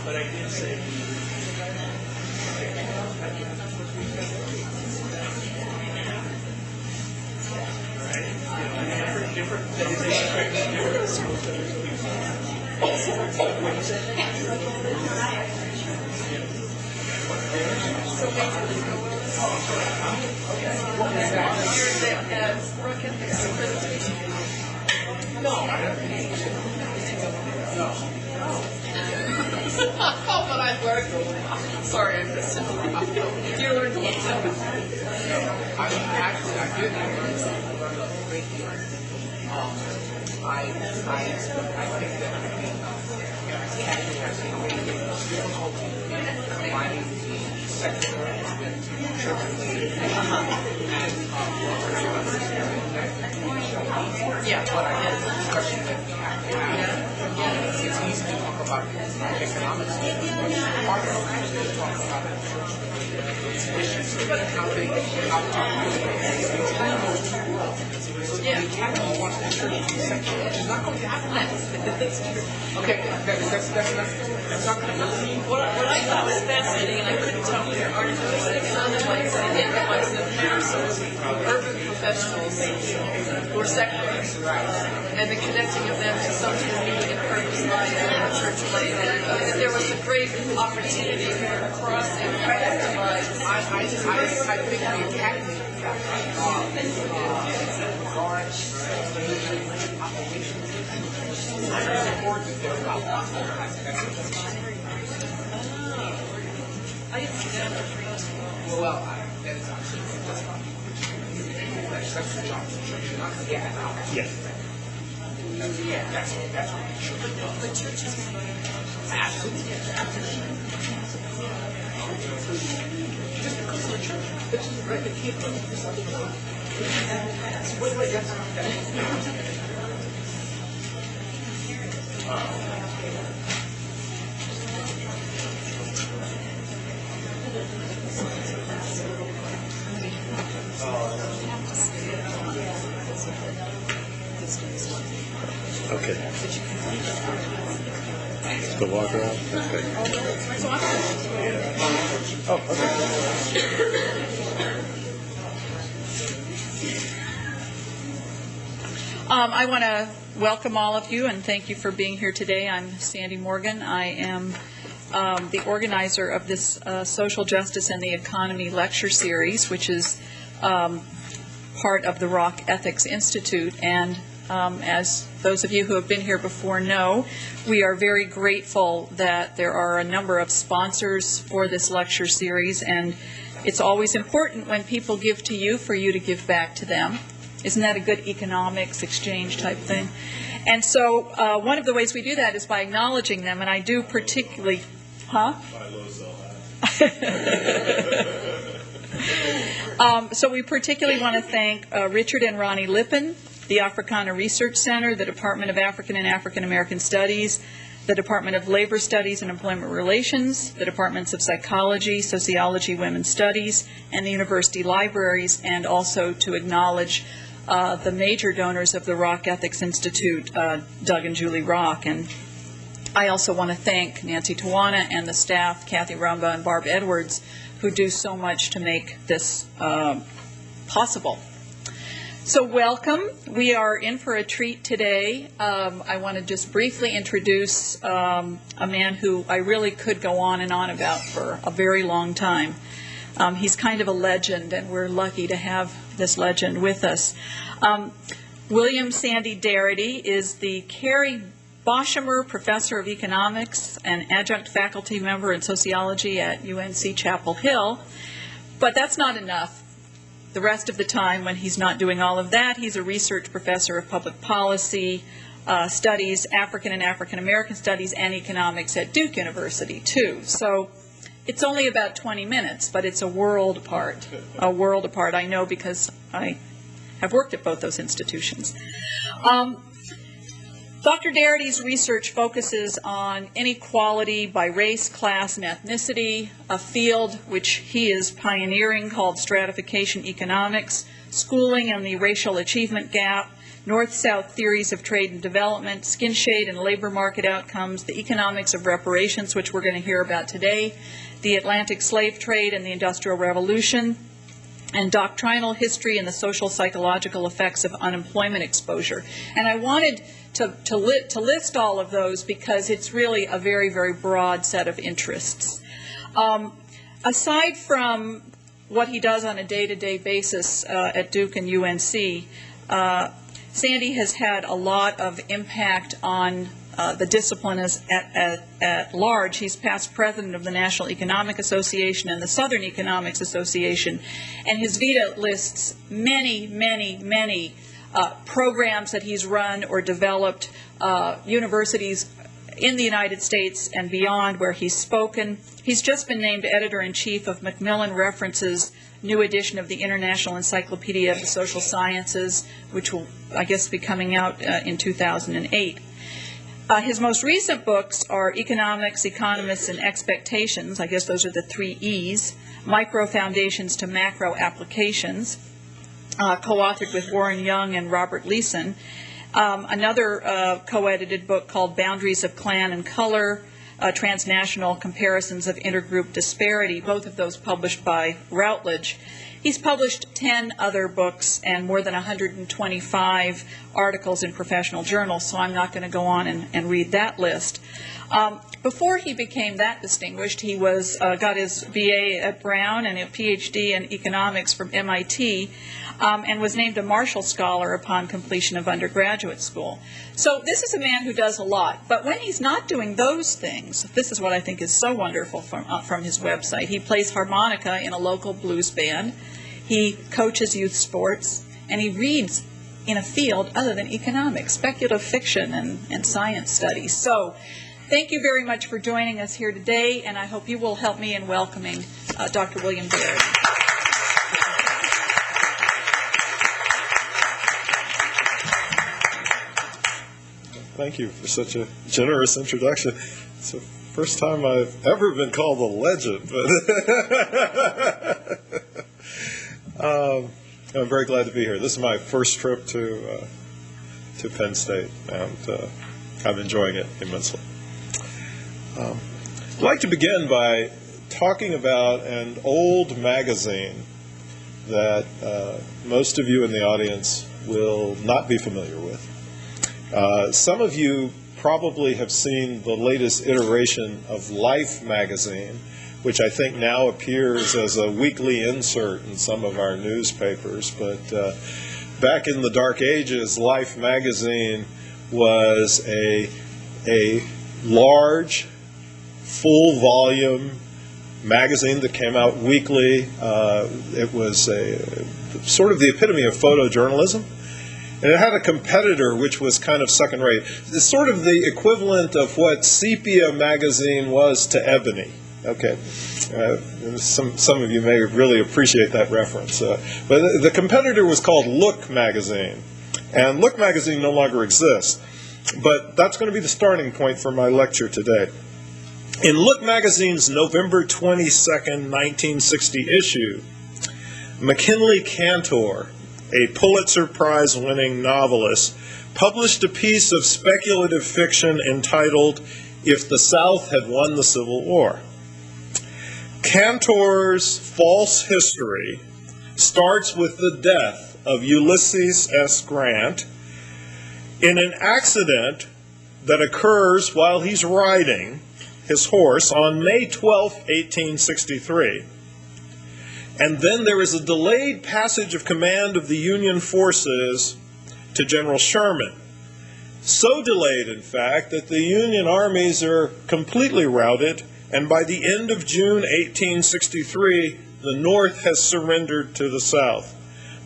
But I did say different Oh, but I learned. Sorry, I missed it. You learned a lot. I did learn a great deal. I think that Kathy has a great difficulty in combining the secular with church and but I think the discussion that we have to have, it's easy to talk about economics, part of it is to talk about church issues and how they those two worlds. So the academy wants the church to be secular, which is not going to happen. Okay, that's not going to happen. What I thought was fascinating, and I couldn't tell from your article, was economics, I didn't realize that there are some urban professionals who are secular, and the connecting of them to some sort of meaning and purpose life and church life, and there was a great opportunity for crossing divides. I think the academy I didn't see that. well, that is absolutely that's the job. Yes. That's what we should do. But churches Absolutely. Just because of the church, this is right. They can't do this other job. Wait, that's not that. Okay. So walk around. Okay. Oh, okay. I want to welcome all of you and thank you for being here today. I'm Sandy Morgan. I am the organizer of this Social Justice and the Economy lecture series, which is part of the Rock Ethics Institute. And as those of you who have been here before know, we are very grateful that there are a number of sponsors for this lecture series, and it's always important when people give to you for you to give back to them. Isn't that a good economics exchange type thing? And so one of the ways we do that is by acknowledging them, and I do particularly, so we particularly want to thank Richard and Ronnie Lippin, the Africana Research Center, the Department of African and African American Studies, the Department of Labor Studies and Employment Relations, the Departments of Psychology, Sociology, Women's Studies, and the university libraries, and also to acknowledge the major donors of the Rock Ethics Institute, Doug and Julie Rock. And I also want to thank Nancy Tawana and the staff, Kathy Rumba and Barb Edwards, who do so much to make this possible. So welcome. We are in for a treat today. I want to just briefly introduce a man who I really could go on and on about for a very long time. He's kind of a legend, and we're lucky to have this legend with us. William Sandy Darity is the Carrie Boshamer Professor of Economics and adjunct faculty member in sociology at UNC Chapel Hill. But that's not enough. The rest of the time, when he's not doing all of that, he's a research professor of public policy studies, African and African American studies, and economics at Duke University, too. So it's only about 20 minutes, but it's a world apart. A world apart, I know, because I have worked at both those institutions. Dr. Darity's research focuses on inequality by race, class, and ethnicity, a field which he is pioneering called stratification economics, schooling and the racial achievement gap, north-south theories of trade and development, skin shade and labor market outcomes, the economics of reparations, which we're going to hear about today, the Atlantic slave trade and the Industrial Revolution, and doctrinal history and the social psychological effects of unemployment exposure. And I wanted to list all of those because it's really a very, very broad set of interests. Aside from what he does on a day-to-day basis at Duke and UNC, Sandy has had a lot of impact on the discipline at large. He's past president of the National Economic Association and the Southern Economics Association, and his vita lists many, many, many programs that he's run or developed, universities in the United States and beyond where he's spoken. He's just been named editor-in-chief of Macmillan References' new edition of the International Encyclopedia of the Social Sciences, which will, I guess, be coming out in 2008. His most recent books are Economics, Economists, and Expectations. I guess those are the 3 E's. Micro Foundations to Macro Applications, co-authored with Warren Young and Robert Leeson. Another co-edited book called Boundaries of Clan and Color, Transnational Comparisons of Intergroup Disparity, both of those published by Routledge. He's published 10 other books and more than 125 articles in professional journals, so I'm not going to go on and read that list. Before he became that distinguished, he got his BA at Brown and a PhD in economics from MIT, and was named a Marshall Scholar upon completion of undergraduate school. So this is a man who does a lot, but when he's not doing those things, this is what I think is so wonderful from his website. He plays harmonica in a local blues band, he coaches youth sports, and he reads in a field other than economics, speculative fiction and science studies. So thank you very much for joining us here today, and I hope you will help me in welcoming Dr. William Darity. Thank you for such a generous introduction. It's the first time I've ever been called a legend, but I'm very glad to be here. This is my first trip to Penn State, and I'm enjoying it immensely. I'd like to begin by talking about an old magazine that most of you in the audience will not be familiar with. Some of you probably have seen the latest iteration of Life magazine, which I think now appears as a weekly insert in some of our newspapers. But back in the dark ages, Life magazine was a large, full-volume magazine that came out weekly. It was sort of the epitome of photojournalism. And it had a competitor which was kind of second-rate. It's sort of the equivalent of what Sepia magazine was to Ebony. Okay, some of you may really appreciate that reference. But the competitor was called Look magazine. And Look magazine no longer exists. But that's going to be the starting point for my lecture today. In Look magazine's November 22nd, 1960 issue, McKinley Cantor, a Pulitzer Prize-winning novelist, published a piece of speculative fiction entitled If the South Had Won the Civil War. Cantor's false history starts with the death of Ulysses S. Grant in an accident that occurs while he's riding his horse on May 12, 1863. And then there is a delayed passage of command of the Union forces to General Sherman. So delayed, in fact, that the Union armies are completely routed, and by the end of June 1863, the North has surrendered to the South.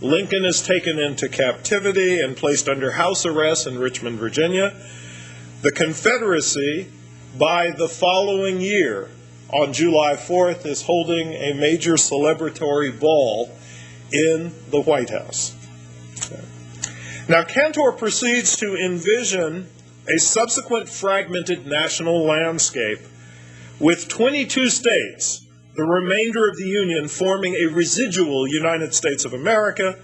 Lincoln is taken into captivity and placed under house arrest in Richmond, Virginia. The Confederacy, by the following year, on July 4th, is holding a major celebratory ball in the White House. Now, Cantor proceeds to envision a subsequent fragmented national landscape with 22 states, the remainder of the Union forming a residual United States of America,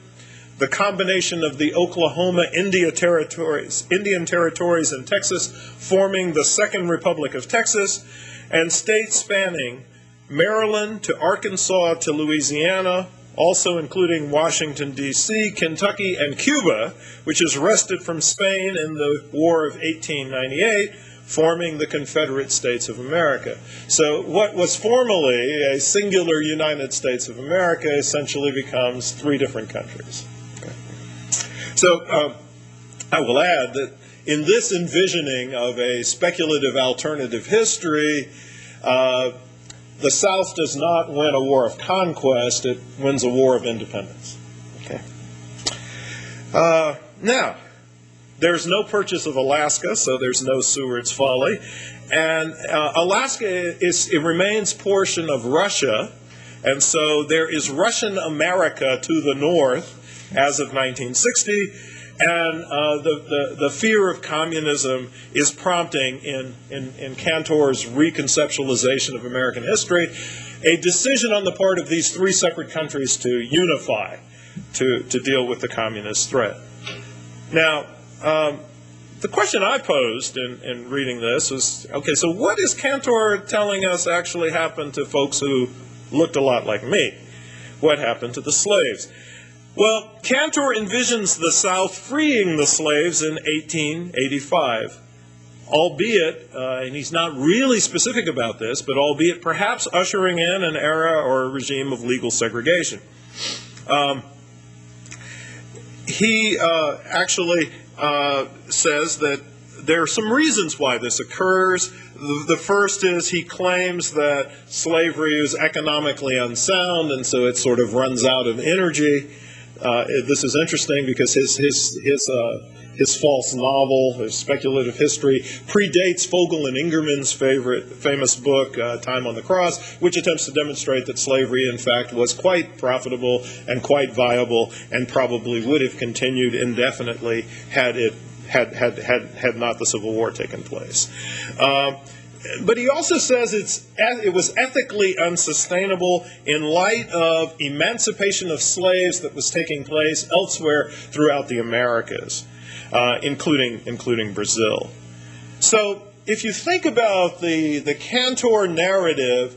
the combination of the Oklahoma Indian Territories and Texas forming the Second Republic of Texas, and states spanning Maryland to Arkansas to Louisiana, also including Washington, D.C., Kentucky, and Cuba, which is wrested from Spain in the War of 1898, forming the Confederate States of America. So what was formerly a singular United States of America essentially becomes three different countries. Okay. So I will add that in this envisioning of a speculative alternative history, the South does not win a war of conquest, it wins a war of independence. Okay. Now, there's no purchase of Alaska, so there's no Seward's Folly. And Alaska it remains portion of Russia, and so there is Russian America to the north as of 1960, and the fear of communism is prompting in Cantor's reconceptualization of American history a decision on the part of these three separate countries to unify, to deal with the communist threat. Now, the question I posed in reading this was, okay, so what is Cantor telling us actually happened to folks who looked a lot like me? What happened to the slaves? Well, Cantor envisions the South freeing the slaves in 1885, albeit, and he's not really specific about this, but albeit perhaps ushering in an era or a regime of legal segregation. He actually says that there are some reasons why this occurs. The first is he claims that slavery is economically unsound, and so it sort of runs out of energy. This is interesting because his false novel, his speculative history, predates Fogel and Ingerman's famous book, Time on the Cross, which attempts to demonstrate that slavery, in fact, was quite profitable and quite viable, and probably would have continued indefinitely had not the Civil War taken place. But he also says it was ethically unsustainable in light of emancipation of slaves that was taking place elsewhere throughout the Americas, including Brazil. So if you think about the Cantor narrative,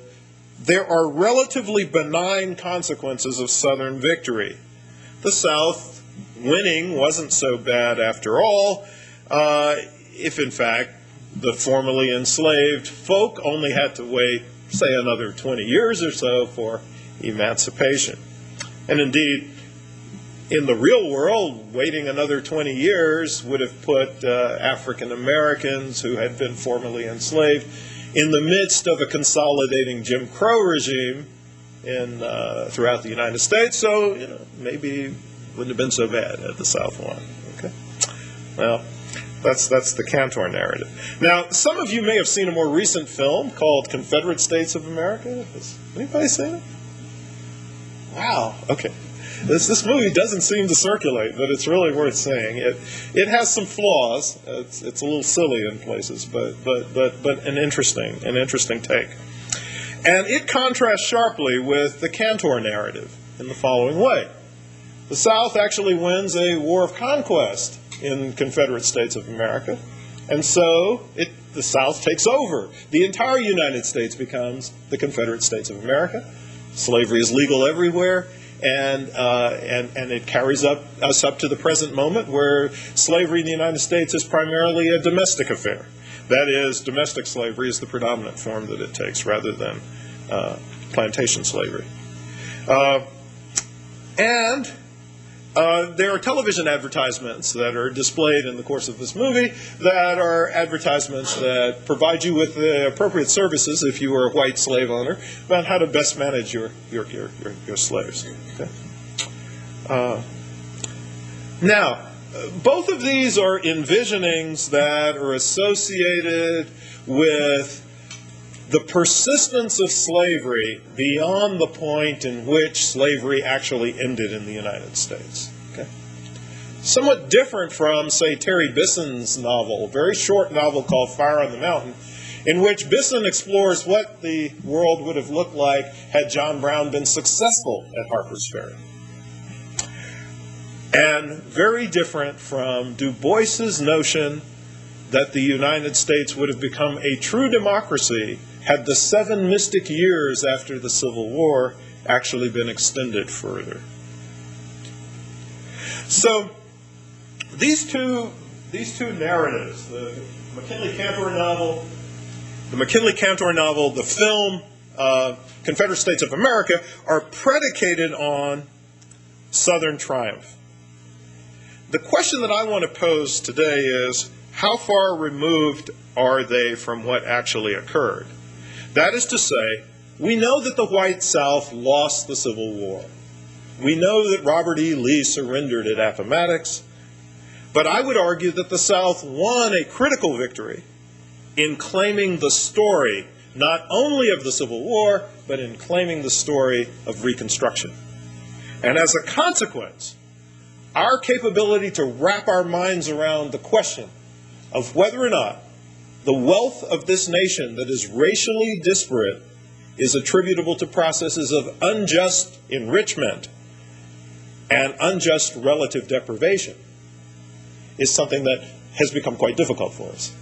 there are relatively benign consequences of Southern victory. The South winning wasn't so bad after all, if in fact the formerly enslaved folk only had to wait, say, another 20 years or so for emancipation. And indeed, in the real world, waiting another 20 years would have put African Americans who had been formerly enslaved in the midst of a consolidating Jim Crow regime throughout the United States. So, maybe wouldn't have been so bad had the South won. Okay. Well, that's the Cantor narrative. Now, some of you may have seen a more recent film called Confederate States of America. Has anybody seen it? Wow. Okay. This movie doesn't seem to circulate, but it's really worth seeing. It has some flaws. It's a little silly in places, but an interesting take. And it contrasts sharply with the Cantor narrative in the following way. The South actually wins a war of conquest in Confederate States of America, and so the South takes over. The entire United States becomes the Confederate States of America. Slavery is legal everywhere, and it carries us up to the present moment where slavery in the United States is primarily a domestic affair. That is, domestic slavery is the predominant form that it takes rather than plantation slavery. There are television advertisements that are displayed in the course of this movie that are advertisements that provide you with the appropriate services if you are a white slave owner about how to best manage your slaves. Okay. Now, both of these are envisionings that are associated with the persistence of slavery beyond the point in which slavery actually ended in the United States. Okay? somewhat different from, say, Terry Bisson's novel, a very short novel called Fire on the Mountain, in which Bisson explores what the world would have looked like had John Brown been successful at Harper's Ferry. And very different from Du Bois's notion that the United States would have become a true democracy had the 7 mystic years after the Civil War actually been extended further. So these two narratives, the McKinley-Cantor novel, the film Confederate States of America, are predicated on Southern triumph. The question that I want to pose today is, how far removed are they from what actually occurred? That is to say, we know that the white South lost the Civil War. We know that Robert E. Lee surrendered at Appomattox, but I would argue that the South won a critical victory in claiming the story, not only of the Civil War, but in claiming the story of Reconstruction. And as a consequence, our capability to wrap our minds around the question of whether or not the wealth of this nation that is racially disparate is attributable to processes of unjust enrichment and unjust relative deprivation is something that has become quite difficult for us.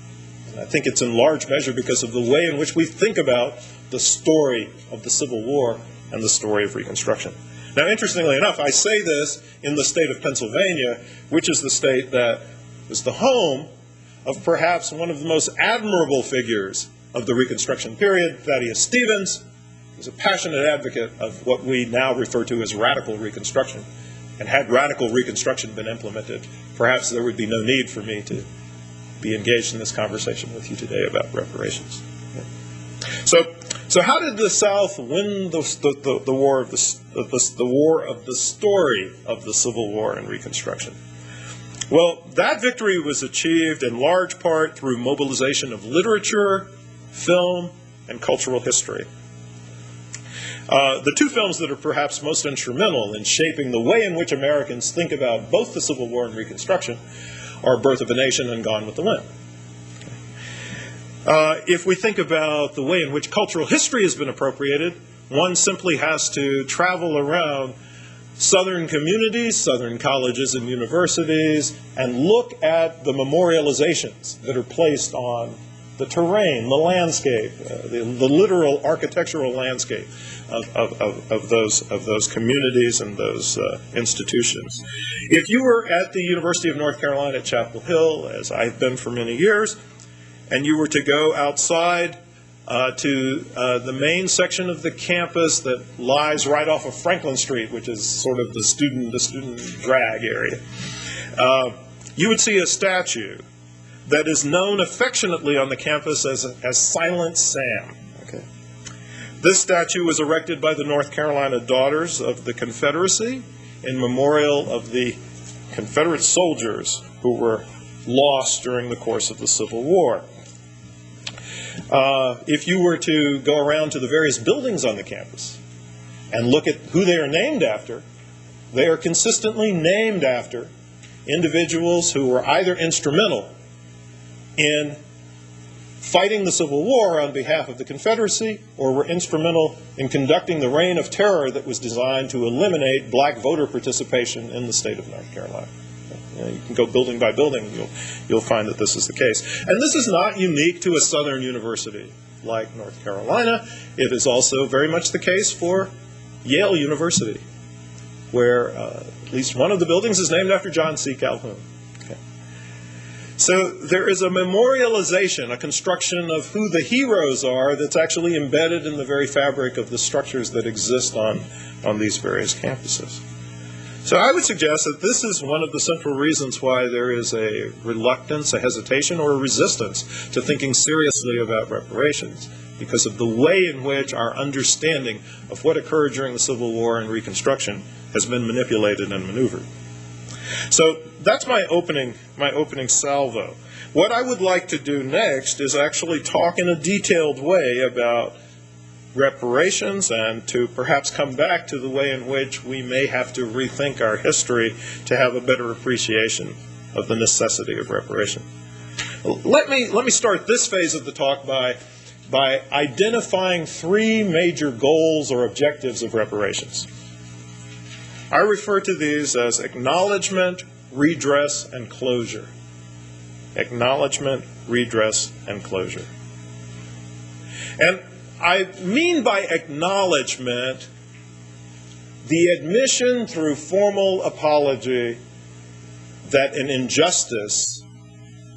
And I think it's in large measure because of the way in which we think about the story of the Civil War and the story of Reconstruction. Now, interestingly enough, I say this in the state of Pennsylvania, which is the state that is the home of perhaps one of the most admirable figures of the Reconstruction period, Thaddeus Stevens, who's a passionate advocate of what we now refer to as radical Reconstruction. And had radical Reconstruction been implemented, perhaps there would be no need for me to be engaged in this conversation with you today about reparations. So how did the South win the war of the story of the Civil War and Reconstruction? Well, that victory was achieved in large part through mobilization of literature, film, and cultural history. The two films that are perhaps most instrumental in shaping the way in which Americans think about both the Civil War and Reconstruction are Birth of a Nation and Gone with the Wind. If we think about the way in which cultural history has been appropriated, one simply has to travel around Southern communities, Southern colleges and universities, and look at the memorializations that are placed on the terrain, the landscape, the literal architectural landscape of those communities and those institutions. If you were at the University of North Carolina at Chapel Hill, as I've been for many years, and you were to go outside to the main section of the campus that lies right off of Franklin Street, which is sort of the student drag area, you would see a statue that is known affectionately on the campus as Silent Sam. Okay. This statue was erected by the North Carolina Daughters of the Confederacy in memorial of the Confederate soldiers who were lost during the course of the Civil War. If you were to go around to the various buildings on the campus and look at who they are named after, they are consistently named after individuals who were either instrumental in fighting the Civil War on behalf of the Confederacy or were instrumental in conducting the reign of terror that was designed to eliminate black voter participation in the state of North Carolina. You can go building by building, you'll find that this is the case. And this is not unique to a Southern university like North Carolina. It is also very much the case for Yale University, where at least one of the buildings is named after John C. Calhoun. Okay. So there is a memorialization, a construction of who the heroes are that's actually embedded in the very fabric of the structures that exist on these various campuses. So I would suggest that this is one of the central reasons why there is a reluctance, a hesitation, or a resistance to thinking seriously about reparations, because of the way in which our understanding of what occurred during the Civil War and Reconstruction has been manipulated and maneuvered. So that's my opening salvo. What I would like to do next is actually talk in a detailed way about reparations and to perhaps come back to the way in which we may have to rethink our history to have a better appreciation of the necessity of reparation. Let me start this phase of the talk by identifying three major goals or objectives of reparations. I refer to these as acknowledgement, redress, and closure. Acknowledgement, redress, and closure. And I mean by acknowledgement the admission through formal apology that an injustice,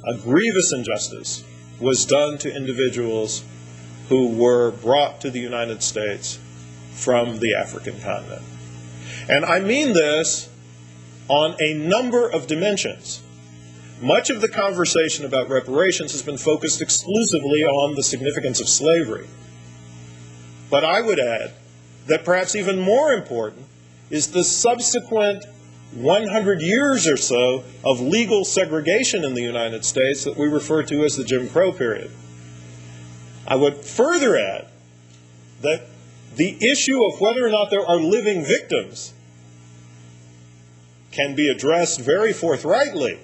a grievous injustice, was done to individuals who were brought to the United States from the African continent. And I mean this on a number of dimensions. Much of the conversation about reparations has been focused exclusively on the significance of slavery. But I would add that perhaps even more important is the subsequent 100 years or so of legal segregation in the United States that we refer to as the Jim Crow period. I would further add that the issue of whether or not there are living victims can be addressed very forthrightly,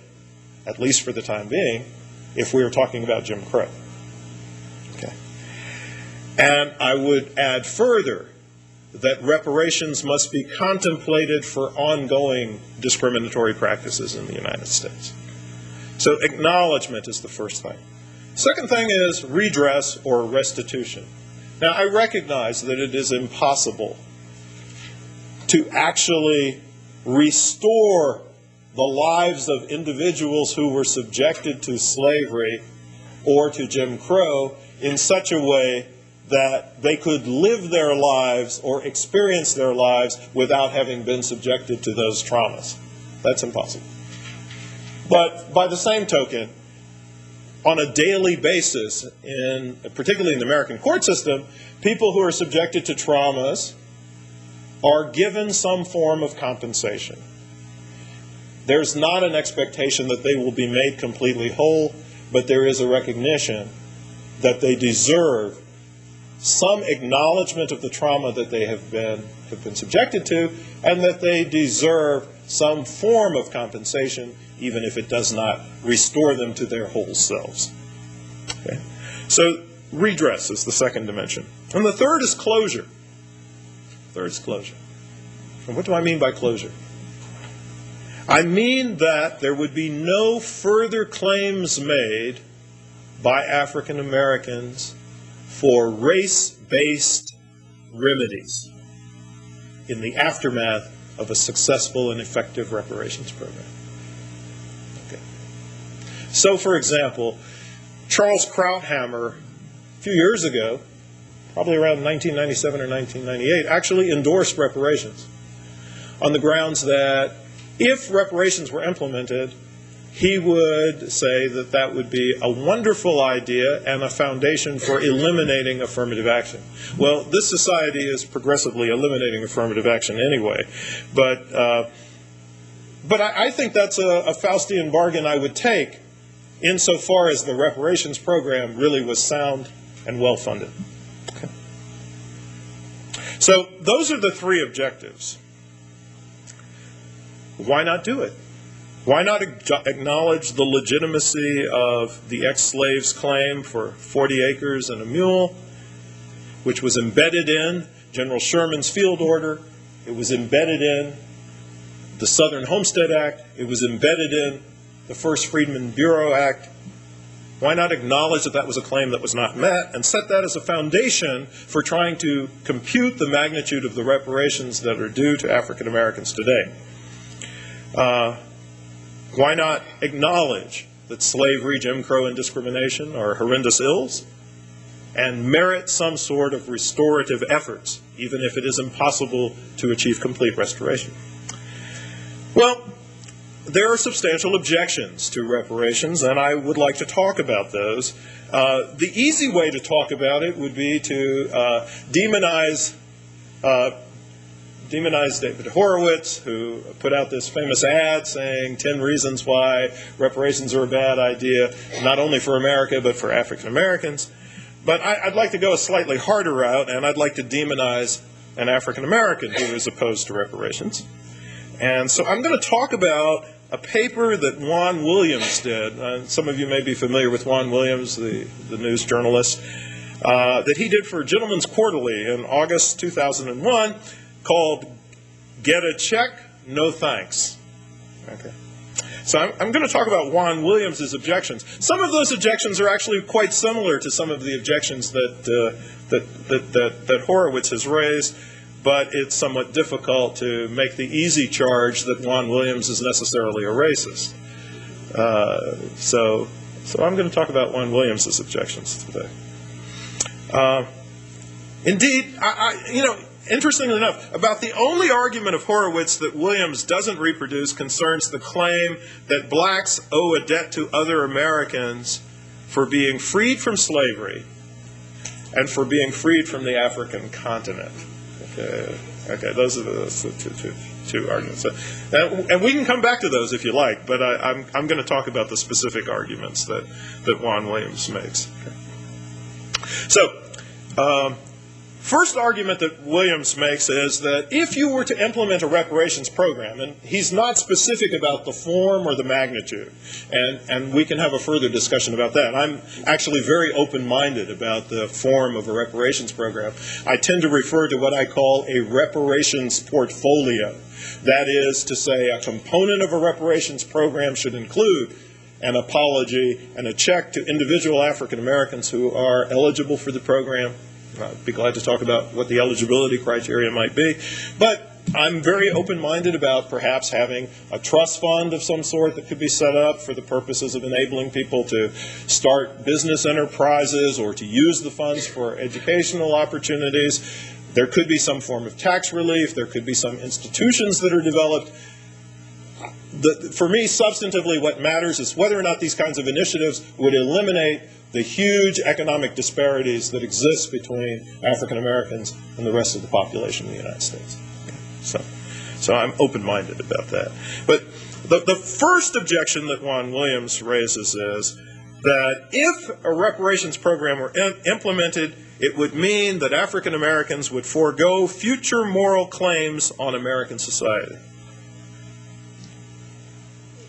at least for the time being, if we are talking about Jim Crow. Okay. And I would add further that reparations must be contemplated for ongoing discriminatory practices in the United States. So acknowledgement is the first thing. Second thing is redress or restitution. Now, I recognize that it is impossible to actually restore the lives of individuals who were subjected to slavery or to Jim Crow in such a way that they could live their lives or experience their lives without having been subjected to those traumas. That's impossible. But by the same token, on a daily basis, particularly in the American court system, people who are subjected to traumas are given some form of compensation. There's not an expectation that they will be made completely whole, but there is a recognition that they deserve some acknowledgement of the trauma that they have been subjected to, and that they deserve some form of compensation, even if it does not restore them to their whole selves. Okay? So redress is the second dimension. And the third is closure. Third is closure. And what do I mean by closure? I mean that there would be no further claims made by African Americans for race-based remedies in the aftermath of a successful and effective reparations program. Okay. So, for example, Charles Krauthammer, a few years ago, probably around 1997 or 1998, actually endorsed reparations on the grounds that if reparations were implemented, he would say that that would be a wonderful idea and a foundation for eliminating affirmative action. Well, this society is progressively eliminating affirmative action anyway, but I think that's a Faustian bargain I would take insofar as the reparations program really was sound and well-funded. Okay. So those are the three objectives. Why not do it? Why not acknowledge the legitimacy of the ex-slave's claim for 40 acres and a mule, which was embedded in General Sherman's field order? It was embedded in the Southern Homestead Act. It was embedded in the First Freedmen Bureau Act. Why not acknowledge that that was a claim that was not met and set that as a foundation for trying to compute the magnitude of the reparations that are due to African Americans today? Why not acknowledge that slavery, Jim Crow, and discrimination are horrendous ills and merit some sort of restorative efforts, even if it is impossible to achieve complete restoration? Well, there are substantial objections to reparations, and I would like to talk about those. The easy way to talk about it would be to demonize David Horowitz, who put out this famous ad saying 10 reasons why reparations are a bad idea, not only for America, but for African Americans. But I'd like to go a slightly harder route, and I'd like to demonize an African American who is opposed to reparations. And so I'm going to talk about a paper that Juan Williams did. Some of you may be familiar with Juan Williams, the news journalist, that he did for Gentleman's Quarterly in August 2001 called Get a Check, No Thanks. Okay. So I'm going to talk about Juan Williams' objections. Some of those objections are actually quite similar to some of the objections that Horowitz has raised, but it's somewhat difficult to make the easy charge that Juan Williams is necessarily a racist. So I'm going to talk about Juan Williams' objections today. Indeed, interestingly enough, about the only argument of Horowitz that Williams doesn't reproduce concerns the claim that blacks owe a debt to other Americans for being freed from slavery and for being freed from the African continent. Okay, those are the two arguments. And we can come back to those if you like, but I'm going to talk about the specific arguments that Juan Williams makes. Okay. So, first argument that Williams makes is that if you were to implement a reparations program, and he's not specific about the form or the magnitude, and we can have a further discussion about that. I'm actually very open-minded about the form of a reparations program. I tend to refer to what I call a reparations portfolio. That is to say, a component of a reparations program should include an apology and a check to individual African Americans who are eligible for the program. I'd be glad to talk about what the eligibility criteria might be. But I'm very open-minded about perhaps having a trust fund of some sort that could be set up for the purposes of enabling people to start business enterprises or to use the funds for educational opportunities. There could be some form of tax relief. There could be some institutions that are developed. For me, substantively, what matters is whether or not these kinds of initiatives would eliminate the huge economic disparities that exist between African Americans and the rest of the population of the United States. So I'm open-minded about that. But the first objection that Juan Williams raises is that if a reparations program were implemented, it would mean that African Americans would forego future moral claims on American society.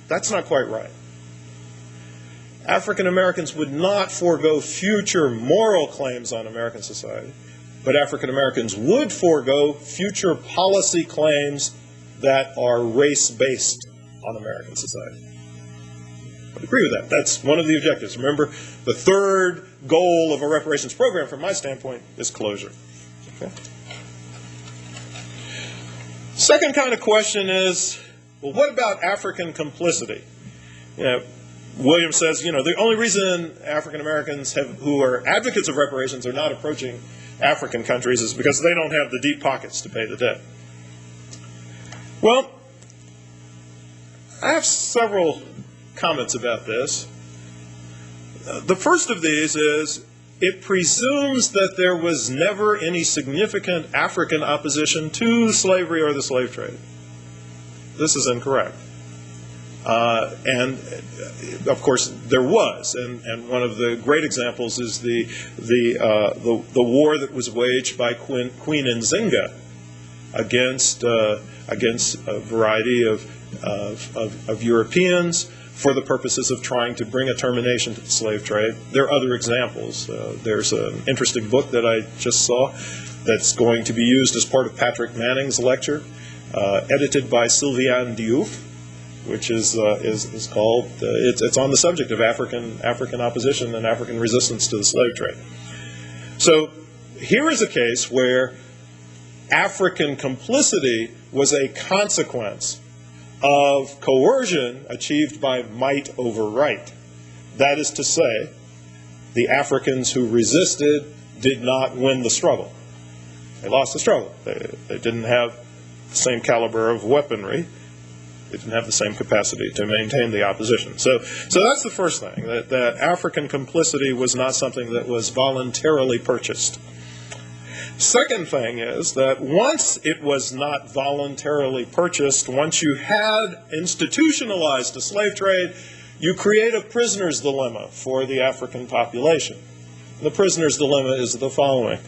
That's not quite right. African Americans would not forego future moral claims on American society, but African Americans would forego future policy claims that are race-based on American society. I would agree with that. That's one of the objectives. Remember, the third goal of a reparations program, from my standpoint, is closure. Okay? Second kind of question is, well, what about African complicity? Williams says, the only reason African Americans who are advocates of reparations are not approaching African countries is because they don't have the deep pockets to pay the debt. Well, I have several comments about this. The first of these is it presumes that there was never any significant African opposition to slavery or the slave trade. This is incorrect. And of course there was, and one of the great examples is the war that was waged by Queen Nzinga against a variety of Europeans for the purposes of trying to bring a termination to the slave trade. There are other examples. There's an interesting book that I just saw that's going to be used as part of Patrick Manning's lecture, edited by Sylviane Diouf, which is called, it's on the subject of African opposition and African resistance to the slave trade. So here is a case where African complicity was a consequence of coercion achieved by might over right. That is to say, the Africans who resisted did not win the struggle. They lost the struggle. They didn't have the same caliber of weaponry. They didn't have the same capacity to maintain the opposition. So that's the first thing, that African complicity was not something that was voluntarily purchased. Second thing is that once it was not voluntarily purchased, once you had institutionalized a slave trade, you create a prisoner's dilemma for the African population. The prisoner's dilemma is the following.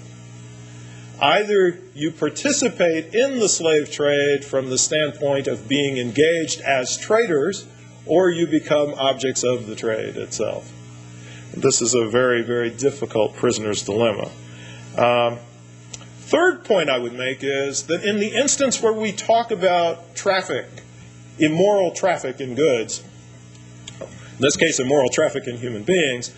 Either you participate in the slave trade from the standpoint of being engaged as traders, or you become objects of the trade itself. This is a very, very difficult prisoner's dilemma. Third point I would make is that in the instance where we talk about traffic, immoral traffic in goods, in this case immoral traffic in human beings,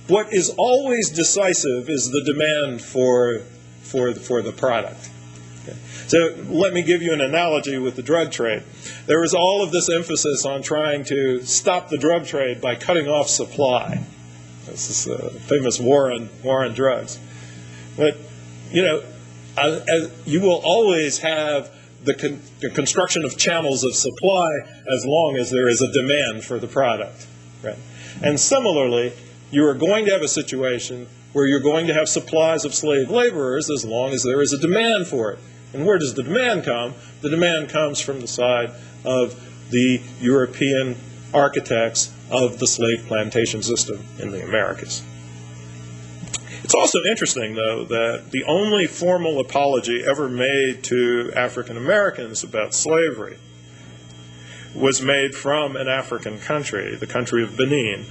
what is always decisive is the demand for the product. Okay. So let me give you an analogy with the drug trade. There was all of this emphasis on trying to stop the drug trade by cutting off supply. This is a famous war on drugs. But, you know, you will always have the construction of channels of supply as long as there is a demand for the product. Right? And similarly, you are going to have a situation where you're going to have supplies of slave laborers as long as there is a demand for it. And where does the demand come? The demand comes from the side of the European architects of the slave plantation system in the Americas. It's also interesting, though, that the only formal apology ever made to African Americans about slavery was made from an African country, the country of Benin.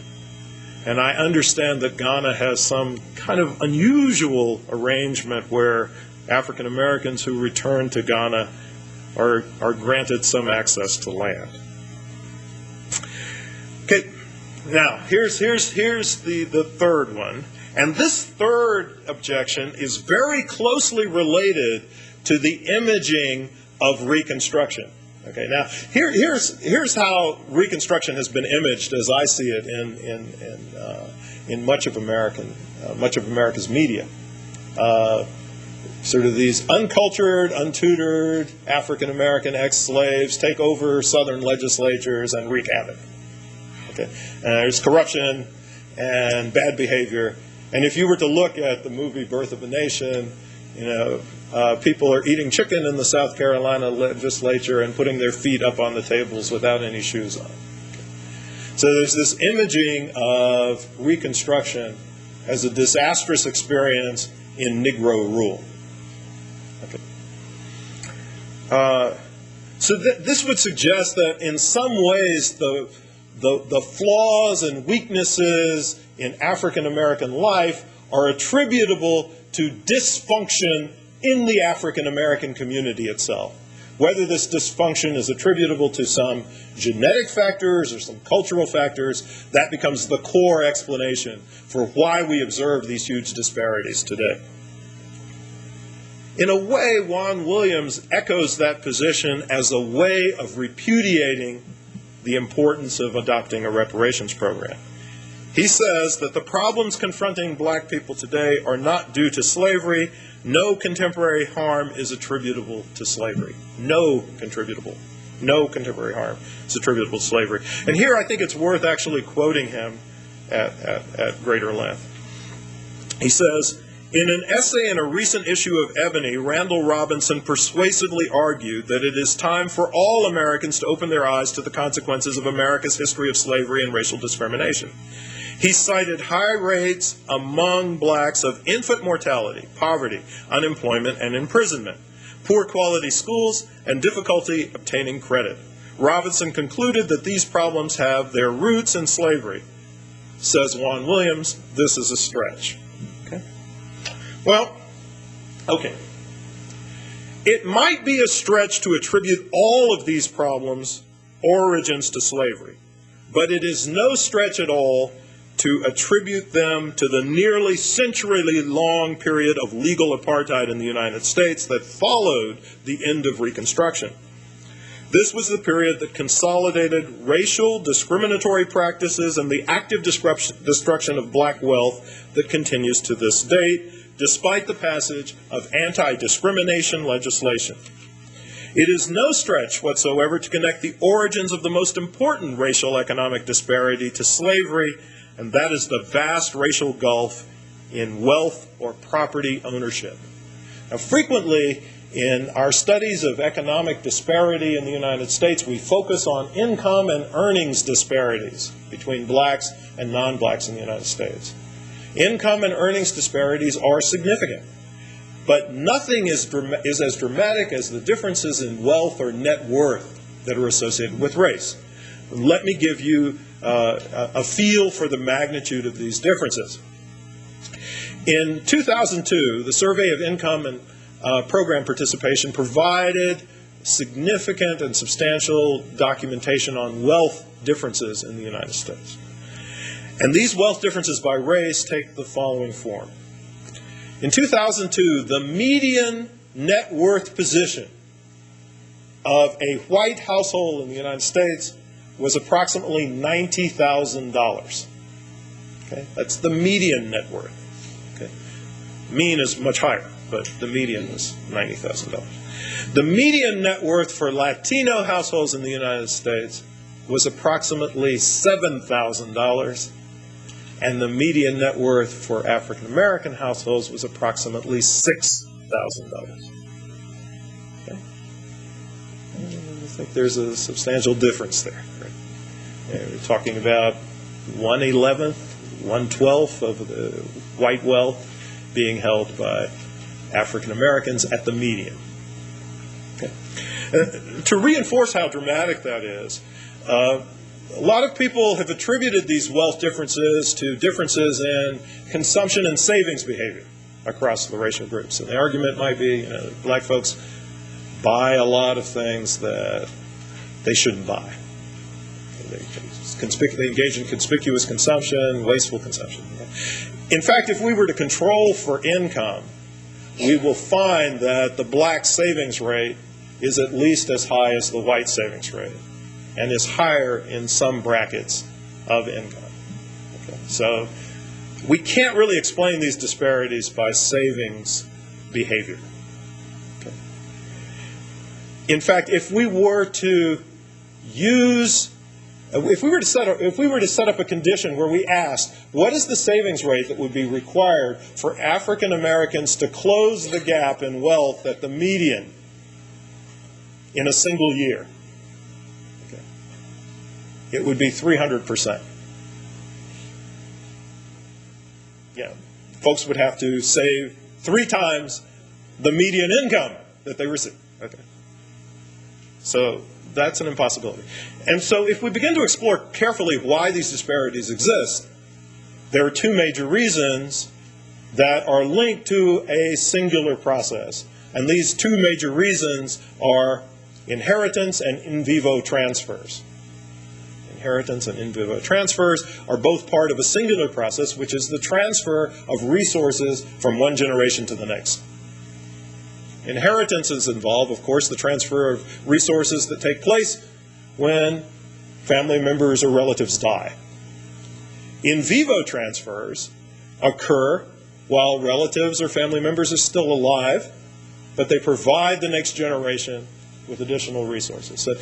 And I understand that Ghana has some kind of unusual arrangement where African Americans who return to Ghana are granted some access to land. Okay, now here's the third one. And this third objection is very closely related to the imaging of Reconstruction. Okay, now here's how Reconstruction has been imaged, as I see it, in much of America's media. Sort of these uncultured, untutored African American ex-slaves take over Southern legislatures and wreak havoc. Okay, there's corruption and bad behavior. And if you were to look at the movie Birth of a Nation, you know, people are eating chicken in the South Carolina legislature and putting their feet up on the tables without any shoes on. So there's this imaging of Reconstruction as a disastrous experience in Negro rule. Okay. So this would suggest that in some ways the flaws and weaknesses in African American life are attributable to dysfunction in the African American community itself. Whether this dysfunction is attributable to some genetic factors or some cultural factors, that becomes the core explanation for why we observe these huge disparities today. In a way, Juan Williams echoes that position as a way of repudiating the importance of adopting a reparations program. He says that the problems confronting black people today are not due to slavery. No contemporary harm is attributable to slavery. No contemporary harm is attributable to slavery. And here I think it's worth actually quoting him at greater length. He says, in an essay in a recent issue of Ebony, Randall Robinson persuasively argued that it is time for all Americans to open their eyes to the consequences of America's history of slavery and racial discrimination. He cited high rates among blacks of infant mortality, poverty, unemployment, and imprisonment, poor quality schools, and difficulty obtaining credit. Robinson concluded that these problems have their roots in slavery. Says Juan Williams, this is a stretch. Okay. Well, okay. It might be a stretch to attribute all of these problems' origins to slavery, but it is no stretch at all to attribute them to the nearly century-long period of legal apartheid in the United States that followed the end of Reconstruction. This was the period that consolidated racial discriminatory practices and the active destruction of black wealth that continues to this date, despite the passage of anti-discrimination legislation. It is no stretch whatsoever to connect the origins of the most important racial economic disparity to slavery, and that is the vast racial gulf in wealth or property ownership. Now, frequently in our studies of economic disparity in the United States, we focus on income and earnings disparities between blacks and non-blacks in the United States. Income and earnings disparities are significant, but nothing is as dramatic as the differences in wealth or net worth that are associated with race. Let me give you a feel for the magnitude of these differences. In 2002, the Survey of Income and Program Participation provided significant and substantial documentation on wealth differences in the United States. And these wealth differences by race take the following form. In 2002, the median net worth position of a white household in the United States was approximately $90,000. Okay? That's the median net worth. Okay? Mean is much higher, but the median is $90,000. The median net worth for Latino households in the United States was approximately $7,000, and the median net worth for African American households was approximately $6,000. Okay? I think there's a substantial difference there. Right? We're talking about 1/11th, 1/12th of the white wealth being held by African Americans at the median. Okay. To reinforce how dramatic that is, a lot of people have attributed these wealth differences to differences in consumption and savings behavior across the racial groups. And the argument might be, black folks buy a lot of things that they shouldn't buy. They engage in conspicuous consumption, wasteful consumption. In fact, if we were to control for income, we will find that the black savings rate is at least as high as the white savings rate, and is higher in some brackets of income. Okay. So we can't really explain these disparities by savings behavior. Okay. In fact, if we were to set up a condition where we asked, what is the savings rate that would be required for African Americans to close the gap in wealth at the median in a single year? Okay. It would be 300%. Yeah, folks would have to save 3 times the median income that they receive. Okay. So that's an impossibility. And so if we begin to explore carefully why these disparities exist, there are 2 major reasons that are linked to a singular process. And these 2 major reasons are inheritance and in vivo transfers. Inheritance and in vivo transfers are both part of a singular process, which is the transfer of resources from one generation to the next. Inheritances involve, of course, the transfer of resources that take place when family members or relatives die. In vivo transfers occur while relatives or family members are still alive, but they provide the next generation with additional resources. So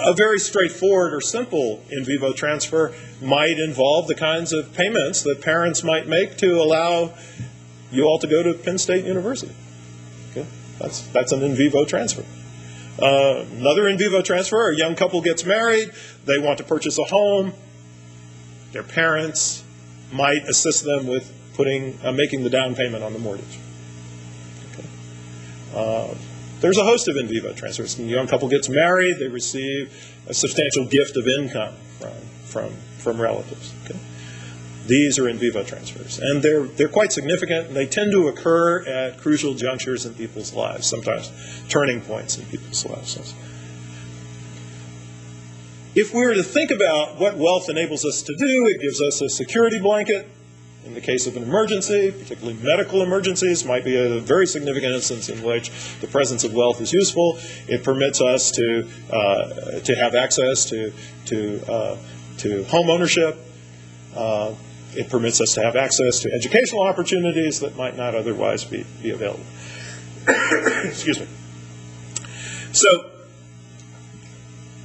a very straightforward or simple in vivo transfer might involve the kinds of payments that parents might make to allow you all to go to Penn State University. Okay? That's an in vivo transfer. Another in vivo transfer, a young couple gets married, they want to purchase a home, their parents might assist them with making the down payment on the mortgage. Okay. There's a host of in vivo transfers. When a young couple gets married, they receive a substantial gift of income from relatives. Okay. These are in vivo transfers, and they're quite significant, and they tend to occur at crucial junctures in people's lives, sometimes turning points in people's lives. If we were to think about what wealth enables us to do, it gives us a security blanket. In the case of an emergency, particularly medical emergencies, might be a very significant instance in which the presence of wealth is useful. It permits us to have access to home ownership. It permits us to have access to educational opportunities that might not otherwise be available. Excuse me. So,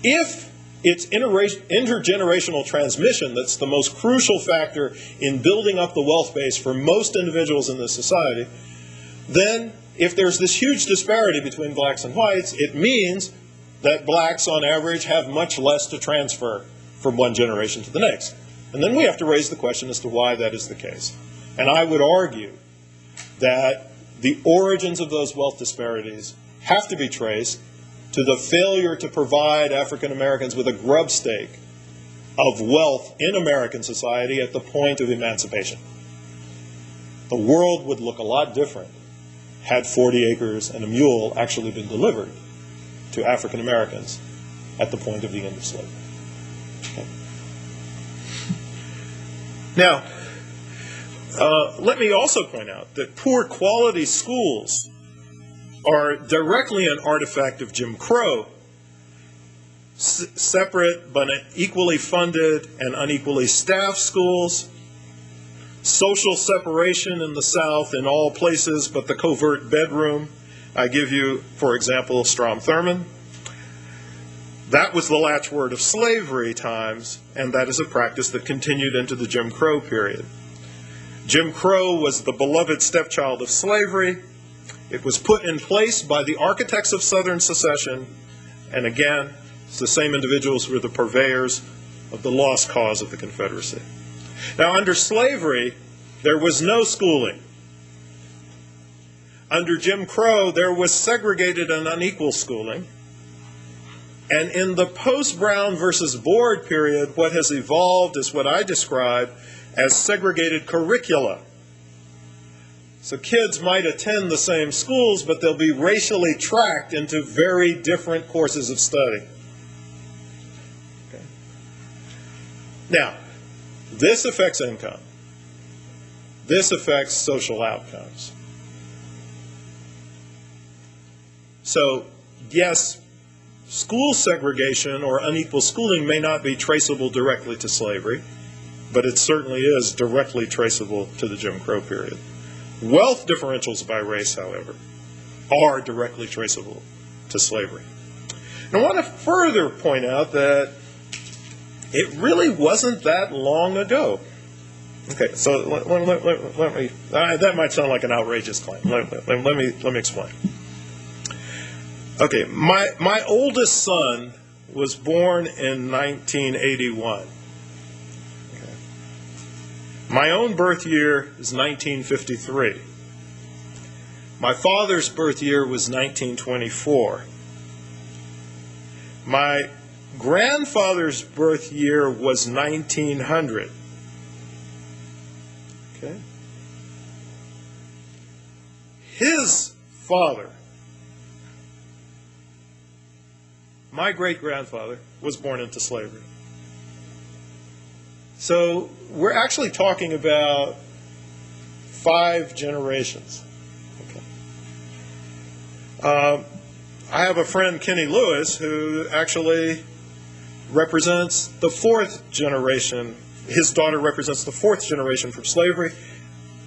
if it's intergenerational transmission that's the most crucial factor in building up the wealth base for most individuals in this society, then if there's this huge disparity between blacks and whites, it means that blacks on average have much less to transfer from one generation to the next. And then we have to raise the question as to why that is the case. And I would argue that the origins of those wealth disparities have to be traced to the failure to provide African Americans with a grub stake of wealth in American society at the point of emancipation. The world would look a lot different had 40 acres and a mule actually been delivered to African Americans at the point of the end of slavery. Okay. Now, let me also point out that poor quality schools are directly an artifact of Jim Crow. Separate but equally funded and unequally staffed schools, social separation in the South in all places but the covert bedroom. I give you, for example, Strom Thurmond. That was the latchword of slavery times, and that is a practice that continued into the Jim Crow period. Jim Crow was the beloved stepchild of slavery. It was put in place by the architects of Southern secession, and again, it's the same individuals who were the purveyors of the lost cause of the Confederacy. Now, under slavery, there was no schooling. Under Jim Crow, there was segregated and unequal schooling. And in the post-Brown versus Board period, what has evolved is what I describe as segregated curricula. So kids might attend the same schools, but they'll be racially tracked into very different courses of study. Okay. Now, this affects income. This affects social outcomes. So, yes, school segregation or unequal schooling may not be traceable directly to slavery, but it certainly is directly traceable to the Jim Crow period. Wealth differentials by race, however, are directly traceable to slavery. And I want to further point out that it really wasn't that long ago. Okay, so let me that might sound like an outrageous claim. Let me explain. Okay, my oldest son was born in 1981. Okay. My own birth year is 1953. My father's birth year was 1924. My grandfather's birth year was 1900. Okay. His father, my great-grandfather, was born into slavery. So we're actually talking about 5 generations. Okay. I have a friend, Kenny Lewis, who actually represents the 4th generation. His daughter represents the 4th generation from slavery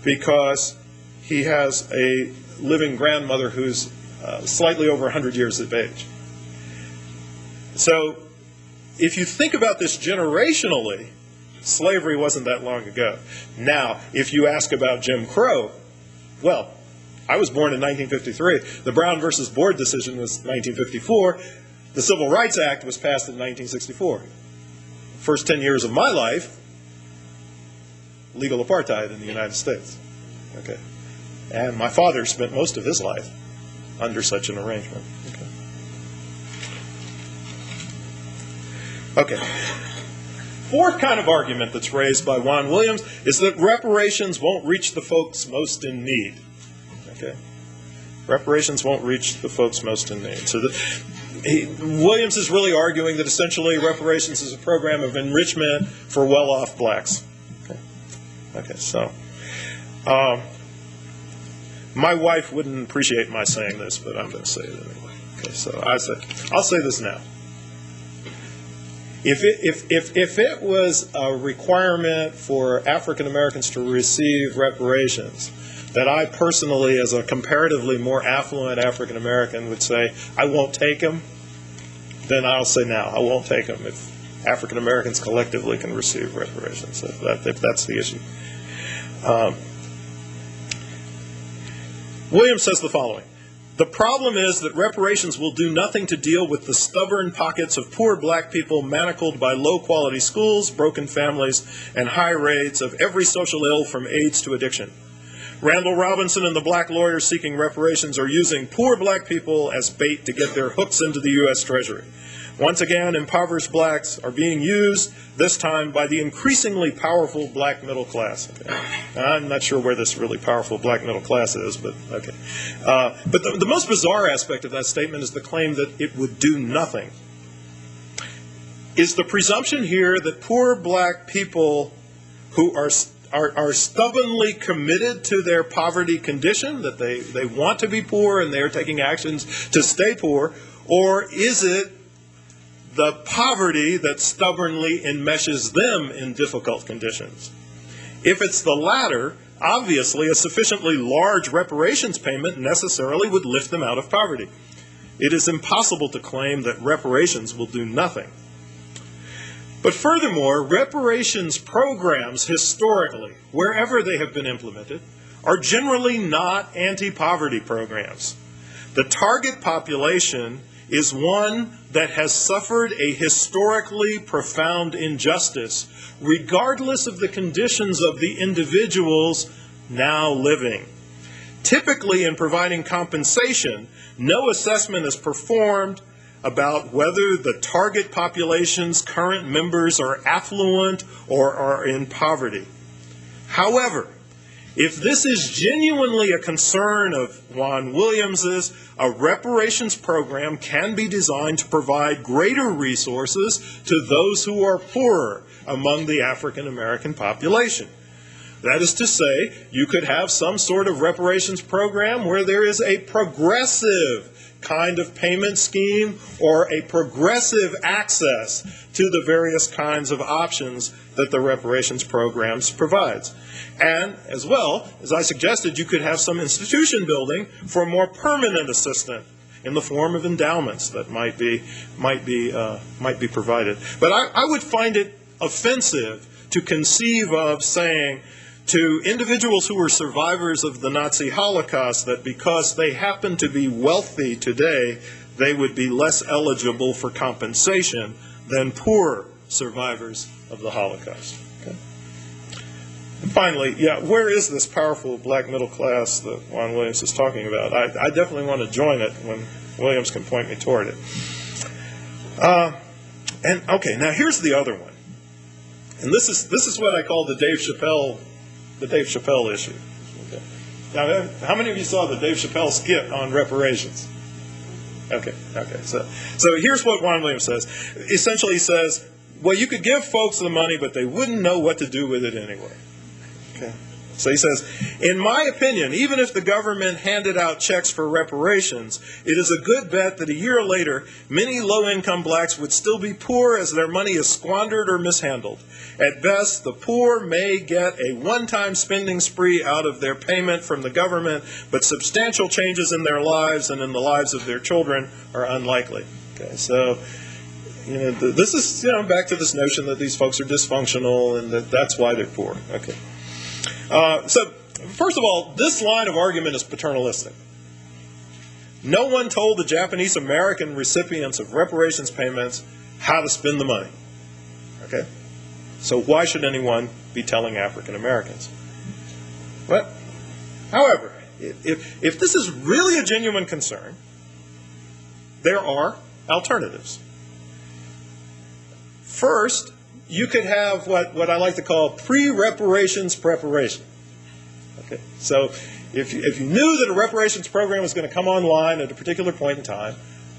because he has a living grandmother who's slightly over 100 years of age. So if you think about this generationally, slavery wasn't that long ago. Now, if you ask about Jim Crow, well, I was born in 1953. The Brown versus Board decision was 1954. The Civil Rights Act was passed in 1964. First 10 years of my life, legal apartheid in the United States. Okay. And my father spent most of his life under such an arrangement. Okay. Fourth kind of argument that's raised by Juan Williams is that reparations won't reach the folks most in need. Okay. Reparations won't reach the folks most in need. So Williams is really arguing that essentially reparations is a program of enrichment for well-off blacks. Okay. Okay. So my wife wouldn't appreciate my saying this, but I'm going to say it anyway. Okay. So I'll say this now. If it was a requirement for African Americans to receive reparations, that I personally, as a comparatively more affluent African American, would say, I won't take them, then I'll say now, I won't take them if African Americans collectively can receive reparations, if that's the issue. Williams says the following: The problem is that reparations will do nothing to deal with the stubborn pockets of poor black people manacled by low-quality schools, broken families, and high rates of every social ill from AIDS to addiction. Randall Robinson and the black lawyers seeking reparations are using poor black people as bait to get their hooks into the U.S. Treasury. Once again, impoverished blacks are being used, this time by the increasingly powerful black middle class. Okay. I'm not sure where this really powerful black middle class is, but okay. But the most bizarre aspect of that statement is the claim that it would do nothing. Is the presumption here that poor black people who are stubbornly committed to their poverty condition, that they want to be poor and they are taking actions to stay poor, or is it the poverty that stubbornly enmeshes them in difficult conditions? If it's the latter, obviously a sufficiently large reparations payment necessarily would lift them out of poverty. It is impossible to claim that reparations will do nothing. But furthermore, reparations programs historically, wherever they have been implemented, are generally not anti-poverty programs. The target population is one that has suffered a historically profound injustice, regardless of the conditions of the individuals now living. Typically, in providing compensation, no assessment is performed about whether the target population's current members are affluent or are in poverty. However, if this is genuinely a concern of Juan Williams's, a reparations program can be designed to provide greater resources to those who are poorer among the African American population. That is to say, you could have some sort of reparations program where there is a progressive kind of payment scheme or a progressive access to the various kinds of options that the reparations programs provides. And as well, as I suggested, you could have some institution building for more permanent assistance in the form of endowments that might be provided. But I would find it offensive to conceive of saying to individuals who were survivors of the Nazi Holocaust that because they happen to be wealthy today, they would be less eligible for compensation than poor survivors of the Holocaust. Okay? And finally, where is this powerful black middle class that Juan Williams is talking about? I definitely want to join it when Williams can point me toward it. Now here's the other one. And this is what I call the Dave Chappelle issue. Okay. Now, how many of you saw the Dave Chappelle skit on reparations? Okay. So here's what Juan Williams says. Essentially, he says, well, you could give folks the money, but they wouldn't know what to do with it anyway. Okay. So he says, in my opinion, even if the government handed out checks for reparations, it is a good bet that a year later, many low-income blacks would still be poor as their money is squandered or mishandled. At best, the poor may get a one-time spending spree out of their payment from the government, but substantial changes in their lives and in the lives of their children are unlikely. Okay, so this is back to this notion that these folks are dysfunctional and that's why they're poor. Okay. So, first of all, this line of argument is paternalistic. No one told the Japanese American recipients of reparations payments how to spend the money. Okay? So why should anyone be telling African Americans? But, however, if this is really a genuine concern, there are alternatives. First, you could have what I like to call pre-reparations preparation. Okay, so if you knew that a reparations program was going to come online at a particular point in time,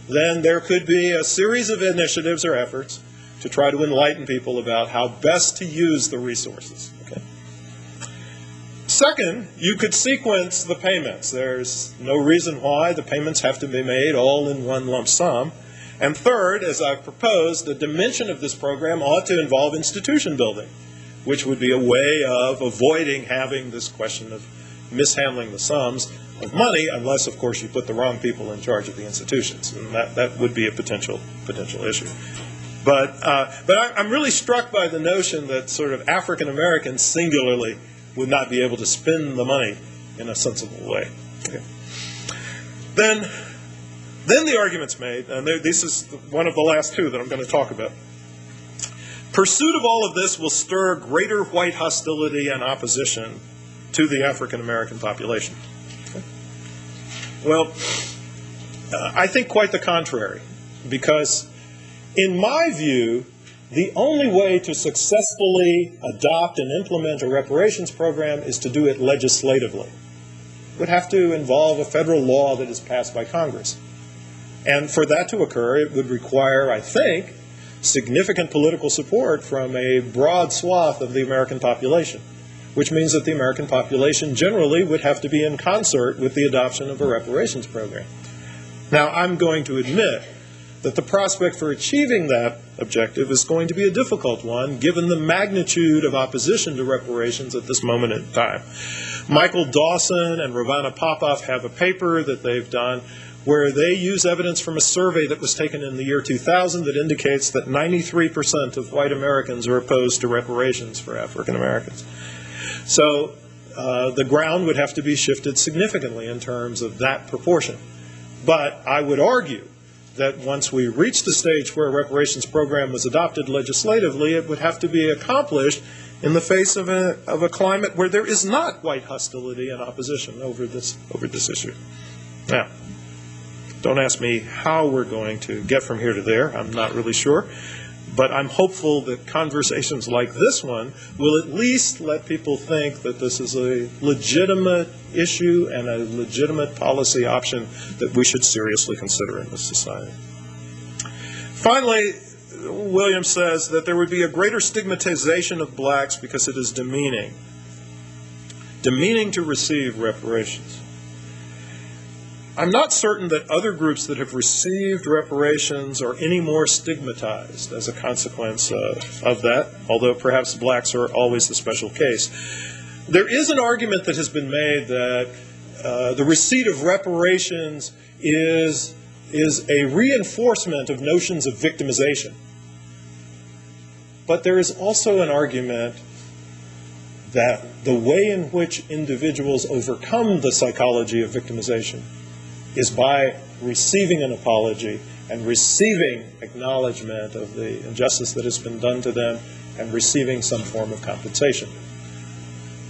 then there could be a series of initiatives or efforts to try to enlighten people about how best to use the resources. Okay. Second, you could sequence the payments. There's no reason why the payments have to be made all in one lump sum. And third, as I've proposed, the dimension of this program ought to involve institution building, which would be a way of avoiding having this question of mishandling the sums of money, unless, of course, you put the wrong people in charge of the institutions. And that would be a potential issue. But I'm really struck by the notion that sort of African Americans singularly would not be able to spend the money in a sensible way. Okay. Then the argument's made, and this is one of the last two that I'm going to talk about. Pursuit of all of this will stir greater white hostility and opposition to the African American population. Okay. Well, I think quite the contrary, because in my view, the only way to successfully adopt and implement a reparations program is to do it legislatively. It would have to involve a federal law that is passed by Congress. And for that to occur, it would require, I think, significant political support from a broad swath of the American population, which means that the American population generally would have to be in concert with the adoption of a reparations program. Now, I'm going to admit that the prospect for achieving that objective is going to be a difficult one, given the magnitude of opposition to reparations at this moment in time. Michael Dawson and Ravana Popov have a paper that they've done where they use evidence from a survey that was taken in the year 2000 that indicates that 93% of white Americans are opposed to reparations for African Americans. So the ground would have to be shifted significantly in terms of that proportion. But I would argue that once we reach the stage where a reparations program was adopted legislatively, it would have to be accomplished in the face of a climate where there is not white hostility and opposition over this issue. Now, don't ask me how we're going to get from here to there. I'm not really sure. But I'm hopeful that conversations like this one will at least let people think that this is a legitimate issue and a legitimate policy option that we should seriously consider in this society. Finally, Williams says that there would be a greater stigmatization of blacks because it is demeaning to receive reparations. I'm not certain that other groups that have received reparations are any more stigmatized as a consequence of that, although perhaps blacks are always the special case. There is an argument that has been made that the receipt of reparations is a reinforcement of notions of victimization. But there is also an argument that the way in which individuals overcome the psychology of victimization is by receiving an apology and receiving acknowledgement of the injustice that has been done to them and receiving some form of compensation.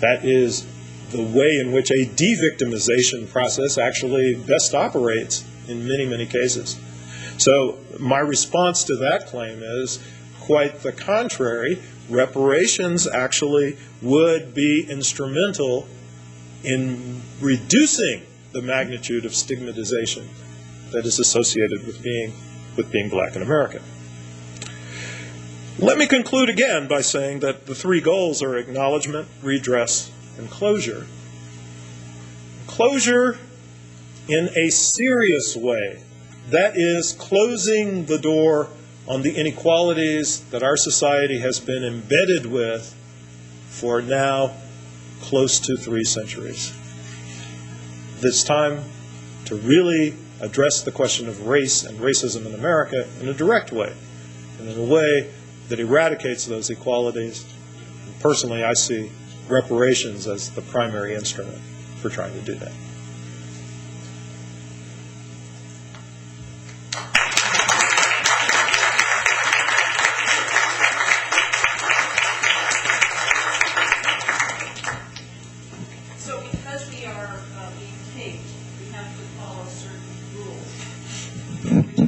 That is the way in which a de-victimization process actually best operates in many, many cases. So my response to that claim is quite the contrary. Reparations actually would be instrumental in reducing the magnitude of stigmatization that is associated with being black in America. Let me conclude again by saying that the three goals are acknowledgement, redress, and closure. Closure in a serious way, that is closing the door on the inequalities that our society has been embedded with for now close to 3 centuries. It's time to really address the question of race and racism in America in a direct way, and in a way that eradicates those equalities. And personally, I see reparations as the primary instrument for trying to do that. So because we are being taped, we have to follow certain rules, which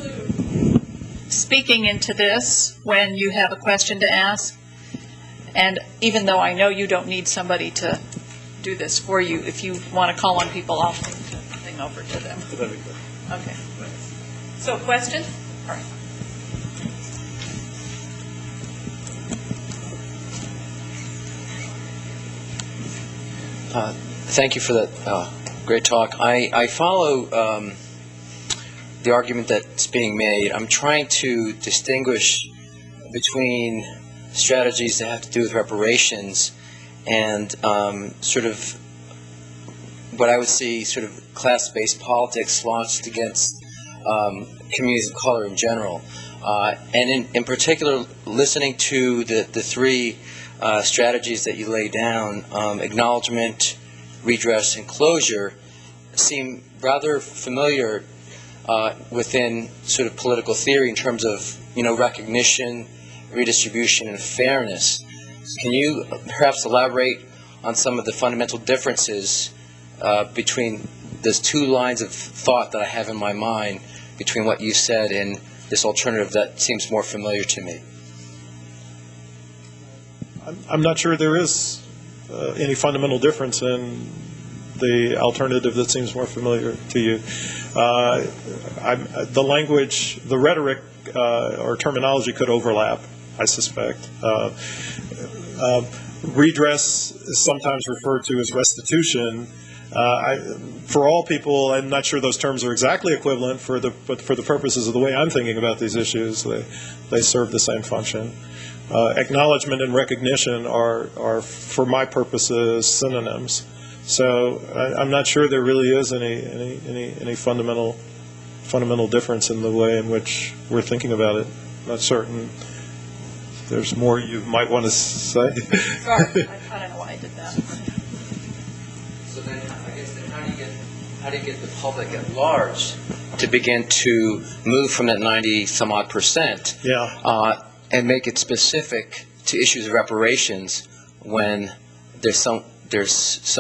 include speaking into this when you have a question to ask. And even though I know you don't need somebody to do this for you, if you want to call on people, I'll take the thing over to them. That'd be good. Okay. So, question? All right. Thank you for that great talk. I follow the argument that's being made. I'm trying to distinguish between strategies that have to do with reparations and sort of what I would see sort of class-based politics launched against communities of color in general. And in particular, listening to the three strategies that you lay down, acknowledgement, redress, and closure, seem rather familiar within sort of political theory in terms of, recognition, redistribution, and fairness. Can you perhaps elaborate on some of the fundamental differences between those two lines of thought that I have in my mind between what you said and this alternative that seems more familiar to me? I'm not sure there is any fundamental difference in the alternative that seems more familiar to you. The language, the rhetoric or terminology could overlap, I suspect. Redress is sometimes referred to as restitution. For all people, I'm not sure those terms are exactly equivalent, but for the purposes of the way I'm thinking about these issues, they serve the same function. Acknowledgement and recognition are, for my purposes, synonyms. So I'm not sure there really is any fundamental difference in the way in which we're thinking about it. I'm not certain. There's more you might want to say. Sorry, I don't know why I did that. So then, I guess, how do you get the public at large to begin to move from that 90-some-odd%? Yeah. And make it specific to issues of reparations when there's so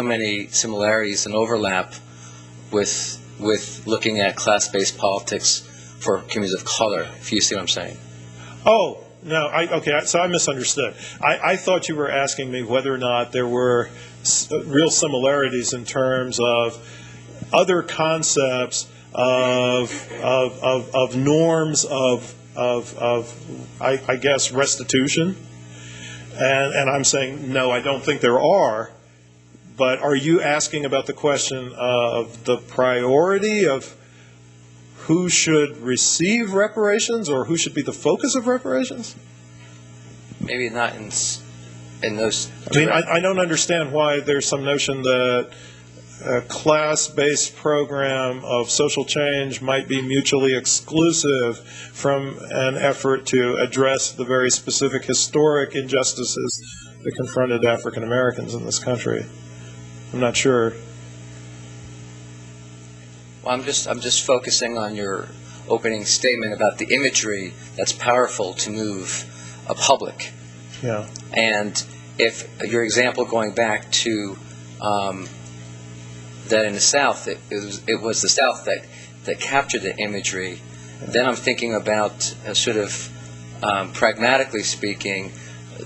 many similarities and overlap with looking at class-based politics for communities of color, if you see what I'm saying. Oh, no, okay, so I misunderstood. I thought you were asking me whether or not there were real similarities in terms of other concepts of norms of I guess restitution, and I'm saying no, I don't think there are. But are you asking about the question of the priority of who should receive reparations or who should be the focus of reparations? Maybe not in those. I mean, I don't understand why there's some notion that a class-based program of social change might be mutually exclusive from an effort to address the very specific historic injustices that confronted African Americans in this country. I'm not sure. Well, I'm just focusing on your opening statement about the imagery that's powerful to move a public. Yeah. And if your example going back to that in the South, it was the South that captured the imagery, then I'm thinking about sort of pragmatically speaking,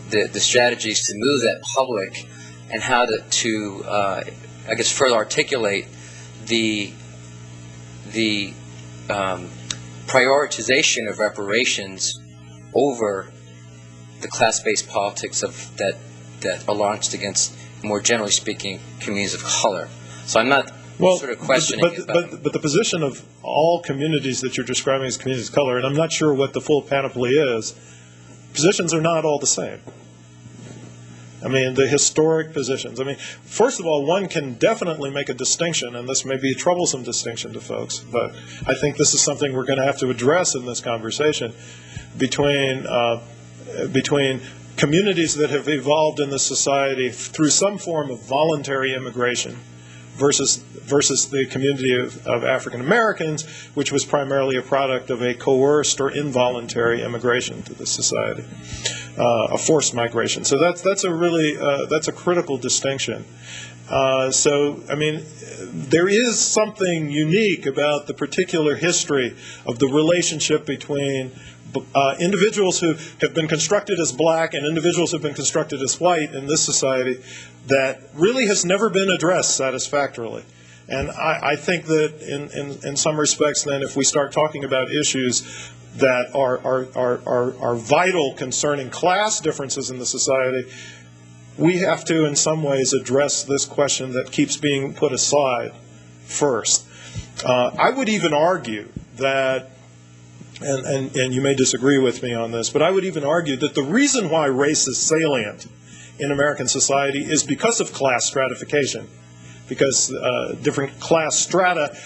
the strategies to move that public and how to I guess further articulate the prioritization of reparations over the class-based politics that are launched against, more generally speaking, communities of color. So I'm not sort of questioning it. But the position of all communities that you're describing as communities of color, and I'm not sure what the full panoply is, positions are not all the same. I mean, the historic positions. I mean, first of all, one can definitely make a distinction, and this may be a troublesome distinction to folks, but I think this is something we're going to have to address in this conversation between communities that have evolved in this society through some form of voluntary immigration versus the community of African Americans, which was primarily a product of a coerced or involuntary immigration to the society, a forced migration. So that's a really that's a critical distinction. So I mean, there is something unique about the particular history of the relationship between individuals who have been constructed as black and individuals who have been constructed as white in this society that really has never been addressed satisfactorily. And I think that in some respects then, if we start talking about issues that are vital concerning class differences in the society, we have to in some ways address this question that keeps being put aside first. I would even argue that, and you may disagree with me on this, but I would even argue that the reason why race is salient in American society is because of class stratification. Because different class strata,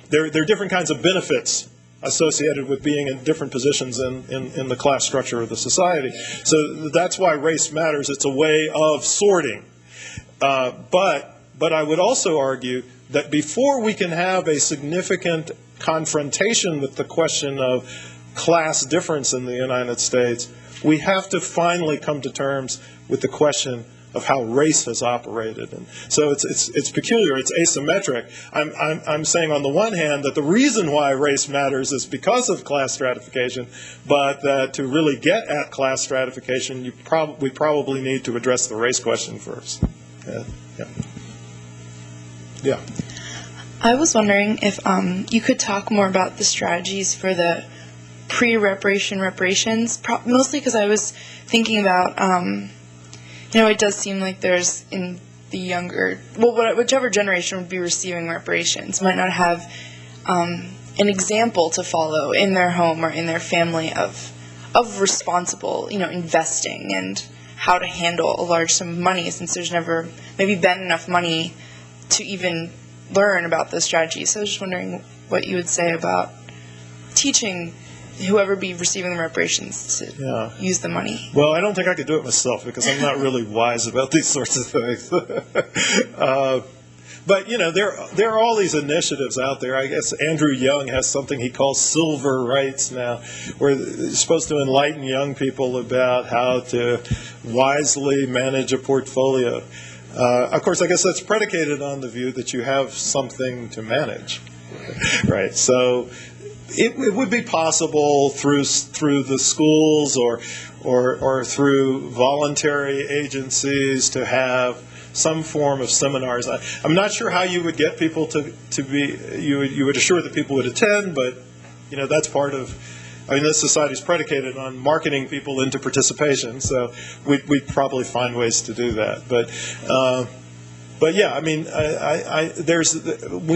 there are different kinds of benefits associated with being in different positions in the class structure of the society. So that's why race matters. It's a way of sorting. But I would also argue that before we can have a significant confrontation with the question of class difference in the United States, we have to finally come to terms with the question of how race has operated. And so it's peculiar, it's asymmetric. I'm saying on the one hand that the reason why race matters is because of class stratification, but that to really get at class stratification, we probably need to address the race question first. Yeah. I was wondering if you could talk more about the strategies for the pre-reparation reparations, mostly because I was thinking about, it does seem like there's in the younger, whichever generation would be receiving reparations might not have an example to follow in their home or in their family of responsible, investing and how to handle a large sum of money, since there's never maybe been enough money to even learn about those strategies. So I was just wondering what you would say about teaching whoever be receiving the reparations to use the money. Well, I don't think I could do it myself because I'm not really wise about these sorts of things. But, there are all these initiatives out there. I guess Andrew Young has something he calls silver rights now, where he's supposed to enlighten young people about how to wisely manage a portfolio. Of course, I guess that's predicated on the view that you have something to manage, right? So it would be possible through the schools or through voluntary agencies to have some form of seminars. I'm not sure how you would get people to be. You would assure that people would attend, but that's part of. This society is predicated on marketing people into participation, so we'd probably find ways to do that. But yeah, we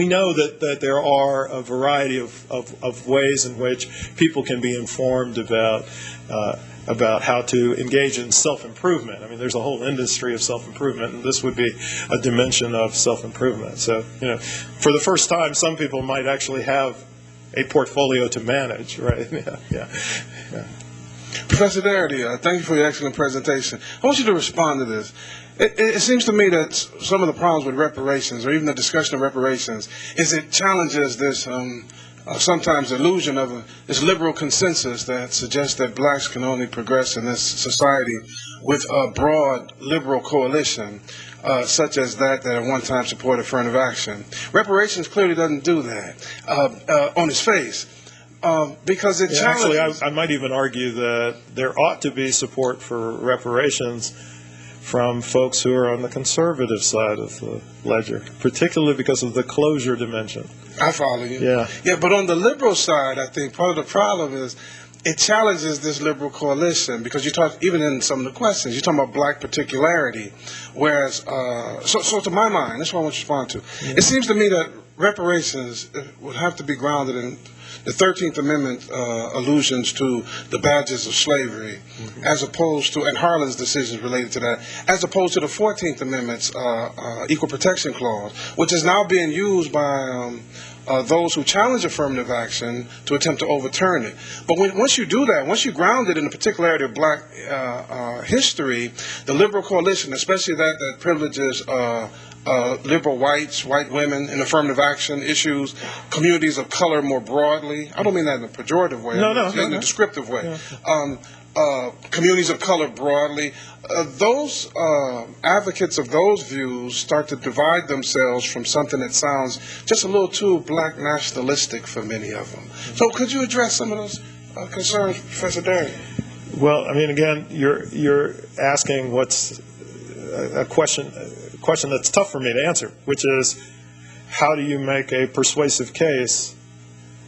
know that there are a variety of ways in which people can be informed about how to engage in self-improvement. There's a whole industry of self-improvement, and this would be a dimension of self-improvement. So, for the first time, some people might actually have a portfolio to manage, right? Yeah. Professor Darity, thank you for your excellent presentation. I want you to respond to this. It seems to me that some of the problems with reparations, or even the discussion of reparations, is it challenges this sometimes illusion of this liberal consensus that suggests that blacks can only progress in this society with a broad liberal coalition, such as that at one time supported affirmative action. Reparations clearly doesn't do that on its face. Because it challenges... Actually, I might even argue that there ought to be support for reparations from folks who are on the conservative side of the ledger, particularly because of the closure dimension. I follow you. Yeah, but on the liberal side, I think part of the problem is it challenges this liberal coalition, because you talk, even in some of the questions, you're talking about black particularity, whereas, so to my mind, that's what I want you to respond to. Yeah. It seems to me that reparations would have to be grounded in the 13th Amendment allusions to the badges of slavery, as opposed to, and Harlan's decisions related to that, as opposed to the 14th Amendment's Equal Protection Clause, which is now being used by those who challenge affirmative action to attempt to overturn it. But once you do that, once you ground it in the particularity of black history, the liberal coalition, especially that privileges liberal whites, white women in affirmative action issues, communities of color more broadly. I don't mean that in a pejorative way. No, in a descriptive way. Yeah. Communities of color broadly. Those advocates of those views start to divide themselves from something that sounds just a little too black nationalistic for many of them. So could you address some of those concerns, Professor Darity? Well, again, you're asking what's a question that's tough for me to answer, which is, how do you make a persuasive case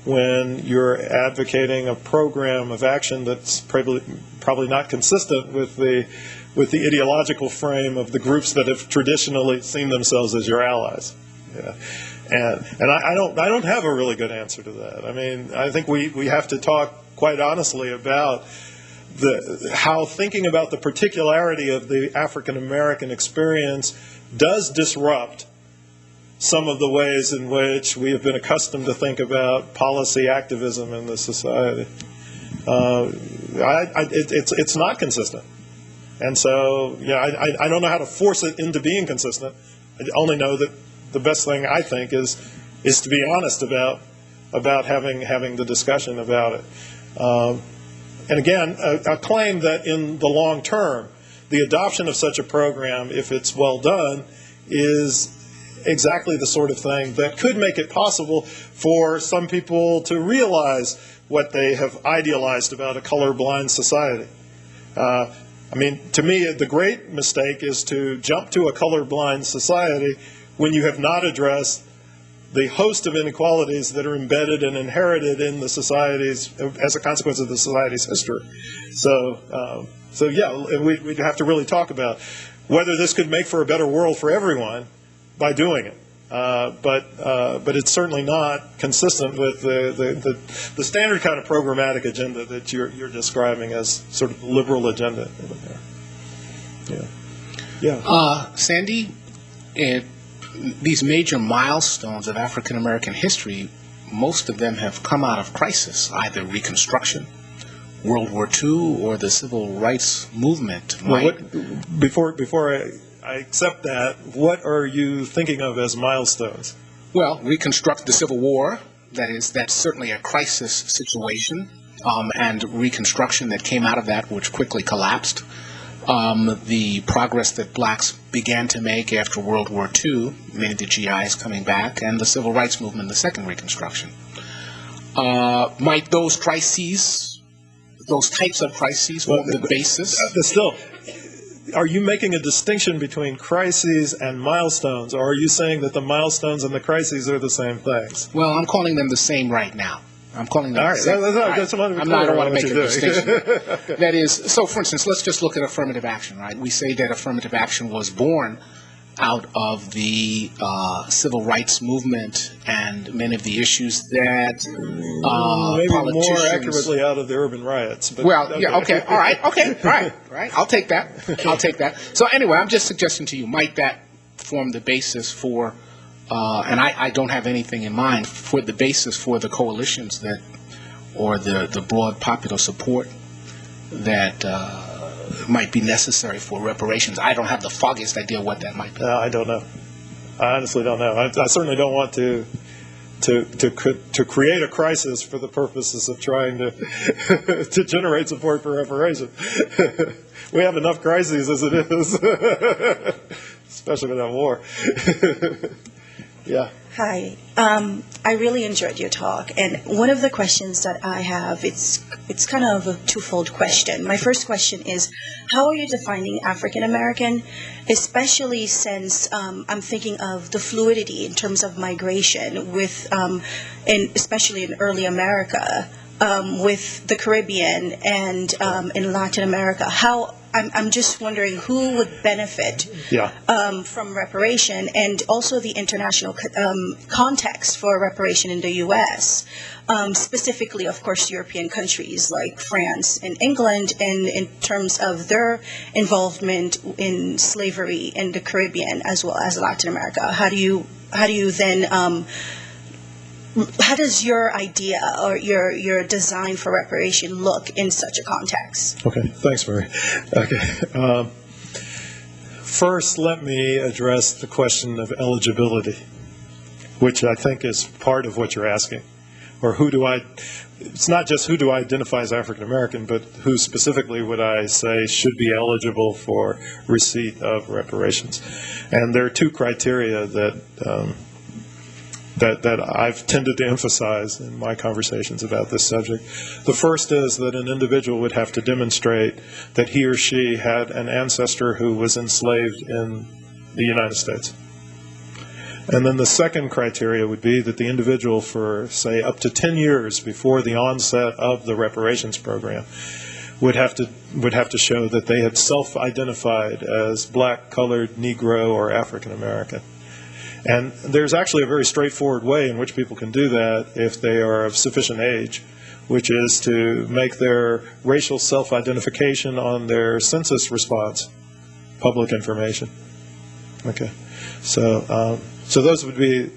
when you're advocating a program of action that's probably not consistent with the ideological frame of the groups that have traditionally seen themselves as your allies? Yeah. And I don't have a really good answer to that. I think we have to talk quite honestly about how thinking about the particularity of the African American experience does disrupt some of the ways in which we have been accustomed to think about policy activism in this society. It's not consistent. And so, I don't know how to force it into being consistent. I only know that the best thing, I think, is to be honest about having the discussion about it. And again, a claim that in the long term, the adoption of such a program, if it's well done, is exactly the sort of thing that could make it possible for some people to realize what they have idealized about a colorblind society. I mean, to me, the great mistake is to jump to a colorblind society when you have not addressed the host of inequalities that are embedded and inherited in the societies as a consequence of the society's history. So yeah, we'd have to really talk about whether this could make for a better world for everyone by doing it. But it's certainly not consistent with the standard kind of programmatic agenda that you're describing as sort of liberal agenda. Yeah. Sandy, these major milestones of African American history, most of them have come out of crisis, either Reconstruction, World War II, or the Civil Rights Movement. Well, before I accept that, what are you thinking of as milestones? Well, reconstruct the Civil War. That's certainly a crisis situation, and Reconstruction that came out of that, which quickly collapsed. The progress that blacks began to make after World War II, many of the GIs coming back, and the Civil Rights Movement, the second Reconstruction. Might those crises, those types of crises, form the basis? Still, are you making a distinction between crises and milestones, or are you saying that the milestones and the crises are the same things? Well, I'm calling them the same right now. I'm calling them all right. the same. I don't want to make a distinction. Okay. That is, so for instance, let's just look at affirmative action, right? We say that affirmative action was born out of the civil rights movement and many of the issues that maybe politicians... more accurately out of the urban riots. But well, yeah, okay, all right, I'll take that. So anyway, I'm just suggesting to you, might that form the basis for, and I don't have anything in mind, for the basis for the coalitions that, or the broad popular support that might be necessary for reparations. I don't have the foggiest idea what that might be. I don't know. I honestly don't know. I certainly don't want to create a crisis for the purposes of trying to to generate support for reparations. We have enough crises as it is, especially without war. Yeah. Hi. I really enjoyed your talk, and one of the questions that I have, it's kind of a twofold question. My first question is, how are you defining African American, especially since I'm thinking of the fluidity in terms of migration with, especially in early America, with the Caribbean and in Latin America. I'm just wondering who would benefit from reparation, and also the international context for reparation in the U.S., specifically, of course, European countries like France and England, and in terms of their involvement in slavery in the Caribbean as well as Latin America. How do you then how does your idea or your design for reparation look in such a context? Okay, thanks, Mary. Okay. First, let me address the question of eligibility, which I think is part of what you're asking. Or it's not just who do I identify as African American, but who specifically would I say should be eligible for receipt of reparations. And there are two criteria that I've tended to emphasize in my conversations about this subject. The first is that an individual would have to demonstrate that he or she had an ancestor who was enslaved in the United States. And then the second criteria would be that the individual, for, say, up to 10 years before the onset of the reparations program, would have to show that they had self-identified as black, colored, Negro, or African American. And there's actually a very straightforward way in which people can do that if they are of sufficient age, which is to make their racial self-identification on their census response public information. Okay, so those would be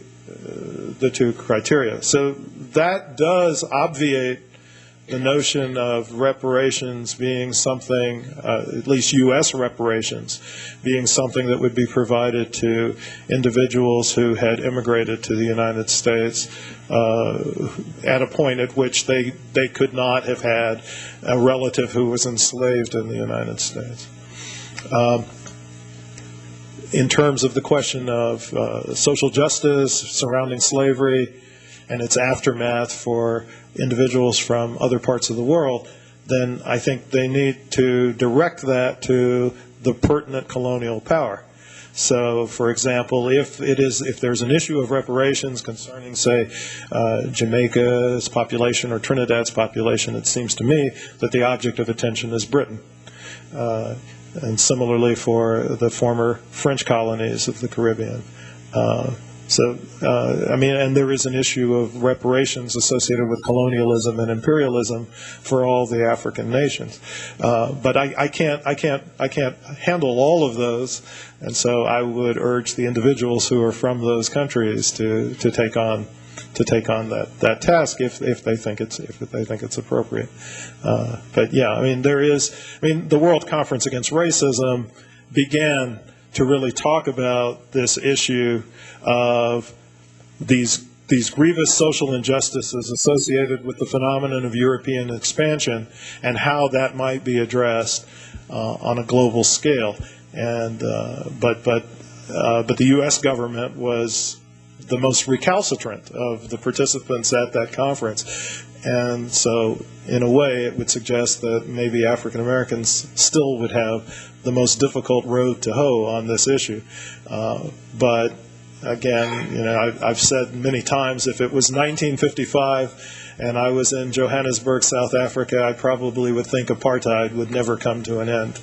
the two criteria. So that does obviate the notion of reparations being something, at least U.S. reparations, being something that would be provided to individuals who had immigrated to the United States at a point at which they could not have had a relative who was enslaved in the United States. In terms of the question of social justice surrounding slavery and its aftermath for individuals from other parts of the world, then I think they need to direct that to the pertinent colonial power. So, for example, if there's an issue of reparations concerning, say, Jamaica's population or Trinidad's population, it seems to me that the object of attention is Britain. And similarly for the former French colonies of the Caribbean. And there is an issue of reparations associated with colonialism and imperialism for all the African nations. But I can't handle all of those, and so I would urge the individuals who are from those countries to take on that task if they think it's appropriate. But yeah, the World Conference Against Racism began to really talk about this issue of these grievous social injustices associated with the phenomenon of European expansion and how that might be addressed on a global scale. And but the U.S. government was the most recalcitrant of the participants at that conference. And so, in a way, it would suggest that maybe African Americans still would have the most difficult road to hoe on this issue. But again, I've said many times, if it was 1955 and I was in Johannesburg, South Africa, I probably would think apartheid would never come to an end.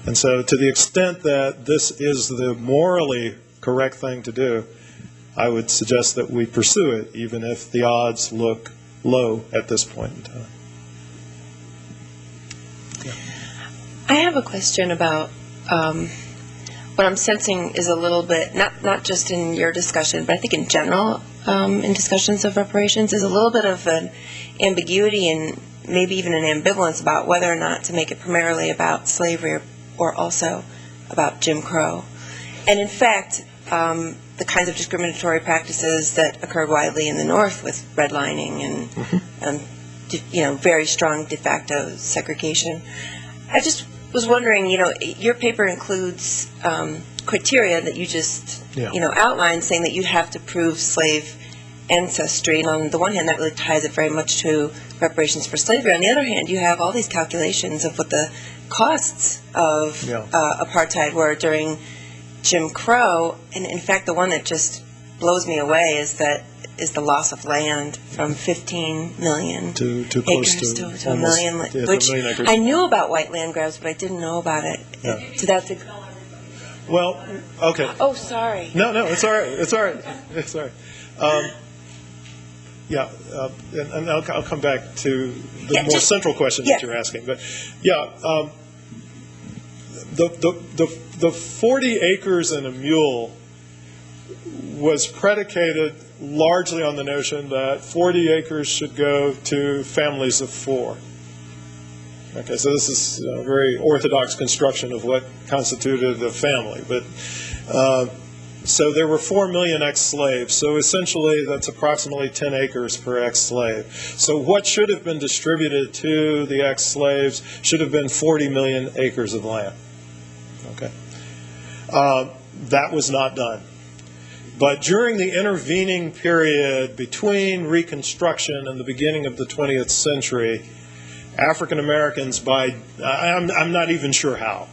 And so, to the extent that this is the morally correct thing to do, I would suggest that we pursue it, even if the odds look low at this point in time. I have a question about what I'm sensing is a little bit, not just in your discussion, but I think in general in discussions of reparations, is a little bit of an ambiguity and maybe even an ambivalence about whether or not to make it primarily about slavery or also about Jim Crow. And in fact, the kinds of discriminatory practices that occurred widely in the North with redlining and very strong de facto segregation. I just was wondering, your paper includes criteria that you just outlined, saying that you'd have to prove slave ancestry, and on the one hand that really ties it very much to reparations for slavery. On the other hand, you have all these calculations of what the costs of apartheid were during Jim Crow, and in fact the one that just blows me away is the loss of land from 15 million to acres to a million, which I knew about white land grabs, but I didn't know about it. So that's well, okay. Oh, sorry. No, it's all right. It's all right. And I'll come back to the more central question that you're asking. But the 40 acres and a mule was predicated largely on the notion that 40 acres should go to families of 4. Okay, so this is a very orthodox construction of what constituted a family. But so there were 4 million ex-slaves. So essentially, that's approximately 10 acres per ex-slave. So what should have been distributed to the ex-slaves should have been 40 million acres of land. Okay, that was not done. But during the intervening period between Reconstruction and the beginning of the 20th century, African Americans, I'm not even sure how,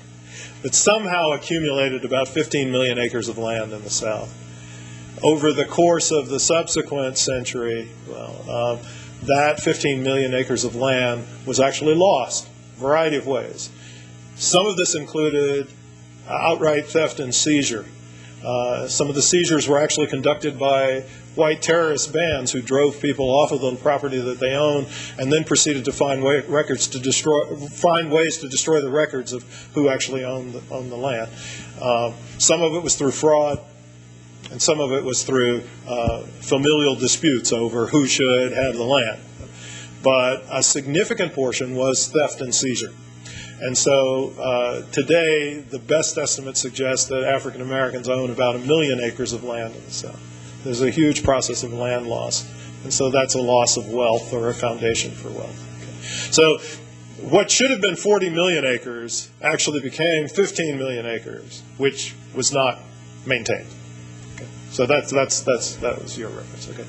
but somehow accumulated about 15 million acres of land in the South. Over the course of the subsequent century, that 15 million acres of land was actually lost, a variety of ways. Some of this included outright theft and seizure. Some of the seizures were actually conducted by white terrorist bands who drove people off of the property that they owned and then proceeded to find ways to destroy the records of who actually owned the land. Some of it was through fraud, and some of it was through familial disputes over who should have the land. but a significant portion was theft and seizure. And so today, the best estimates suggest that African Americans own about 1 million acres of land in the South. There's a huge process of land loss, and so that's a loss of wealth or a foundation for wealth. Okay. So what should have been 40 million acres actually became 15 million acres, which was not maintained. Okay. So that was your reference. Okay.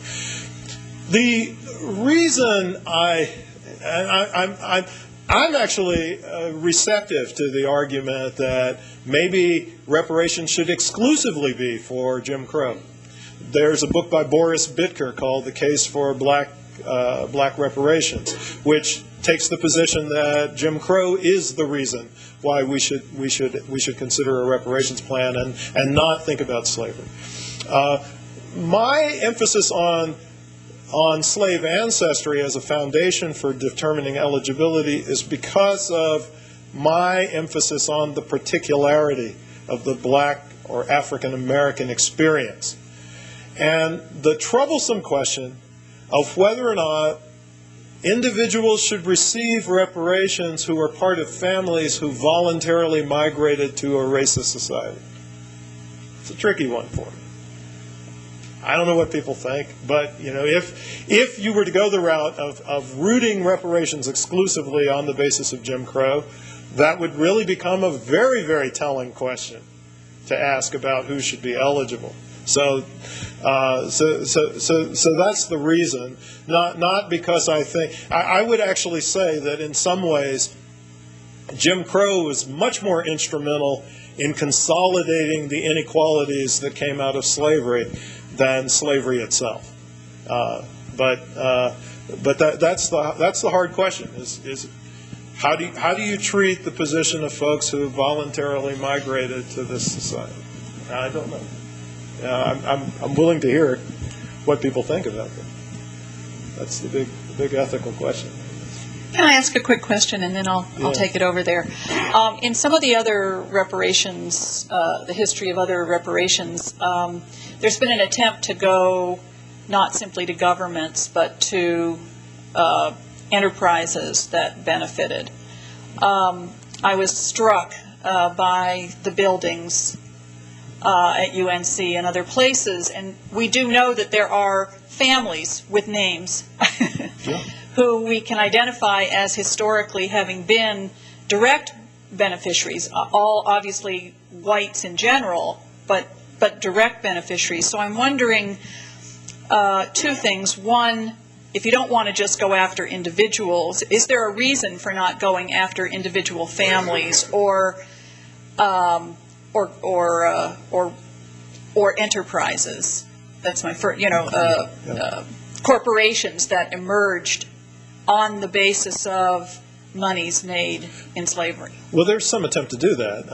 The reason I'm actually receptive to the argument that maybe reparations should exclusively be for Jim Crow. There's a book by Boris Bitker called "The Case for Black Reparations," which takes the position that Jim Crow is the reason why we should consider a reparations plan and not think about slavery. My emphasis on slave ancestry as a foundation for determining eligibility is because of my emphasis on the particularity of the black or African American experience. And the troublesome question of whether or not individuals should receive reparations who are part of families who voluntarily migrated to a racist society. It's a tricky one for me. I don't know what people think, but if you were to go the route of rooting reparations exclusively on the basis of Jim Crow, that would really become a very, very telling question to ask about who should be eligible. So that's the reason. Not because I would actually say that in some ways Jim Crow was much more instrumental in consolidating the inequalities that came out of slavery than slavery itself. But that's the hard question: is how do you treat the position of folks who voluntarily migrated to this society? I don't know. I'm willing to hear what people think about that. That's the big ethical question. Can I ask a quick question, and then I'll take it over there? In some of the other reparations, the history of other reparations, there's been an attempt to go not simply to governments, but to enterprises that benefited. I was struck by the buildings at UNC and other places, and we do know that there are families with names who we can identify as historically having been direct beneficiaries, all obviously whites in general, but direct beneficiaries. So I'm wondering two things. One, if you don't want to just go after individuals, is there a reason for not going after individual families or enterprises? That's my first, corporations that emerged on the basis of monies made in slavery. Well, there's some attempt to do that.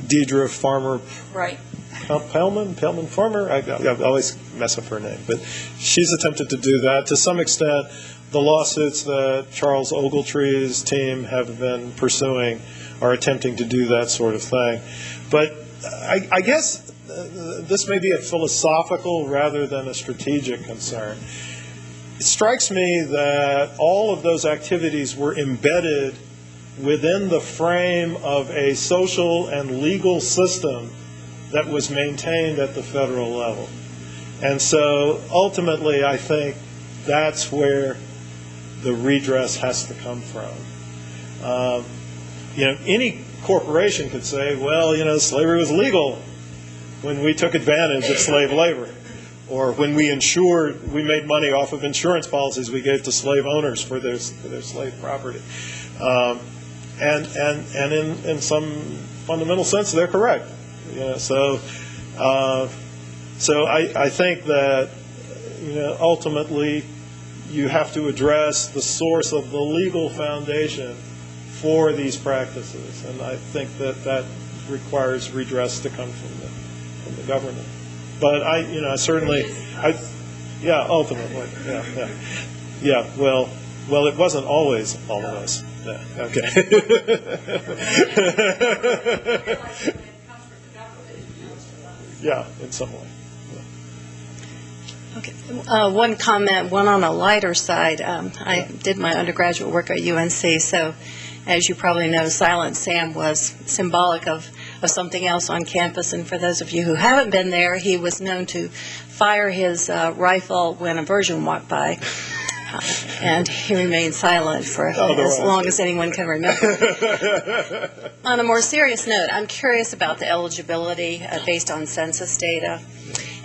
Deidre Farmer, right? Pellman Farmer. I always mess up her name, but she's attempted to do that to some extent. The lawsuits that Charles Ogletree's team have been pursuing are attempting to do that sort of thing. But I guess this may be a philosophical rather than a strategic concern. It strikes me that all of those activities were embedded within the frame of a social and legal system that was maintained at the federal level. And so ultimately, I think that's where the redress has to come from. Any corporation could say, well, slavery was legal when we took advantage of slave labor, or when we made money off of insurance policies we gave to slave owners for their slave property. And in some fundamental sense, they're correct. So I think that ultimately you have to address the source of the legal foundation for these practices, and I think that requires redress to come from the government. But I certainly, ultimately, well, it wasn't always all of us. Yeah, okay. Yeah, in some way. One comment, one on a lighter side. I did my undergraduate work at UNC, so as you probably know, Silent Sam was symbolic of something else on campus. And for those of you who haven't been there, he was known to fire his rifle when a virgin walked by. And he remained silent for as long as anyone can remember. On a more serious note, I'm curious about the eligibility based on census data.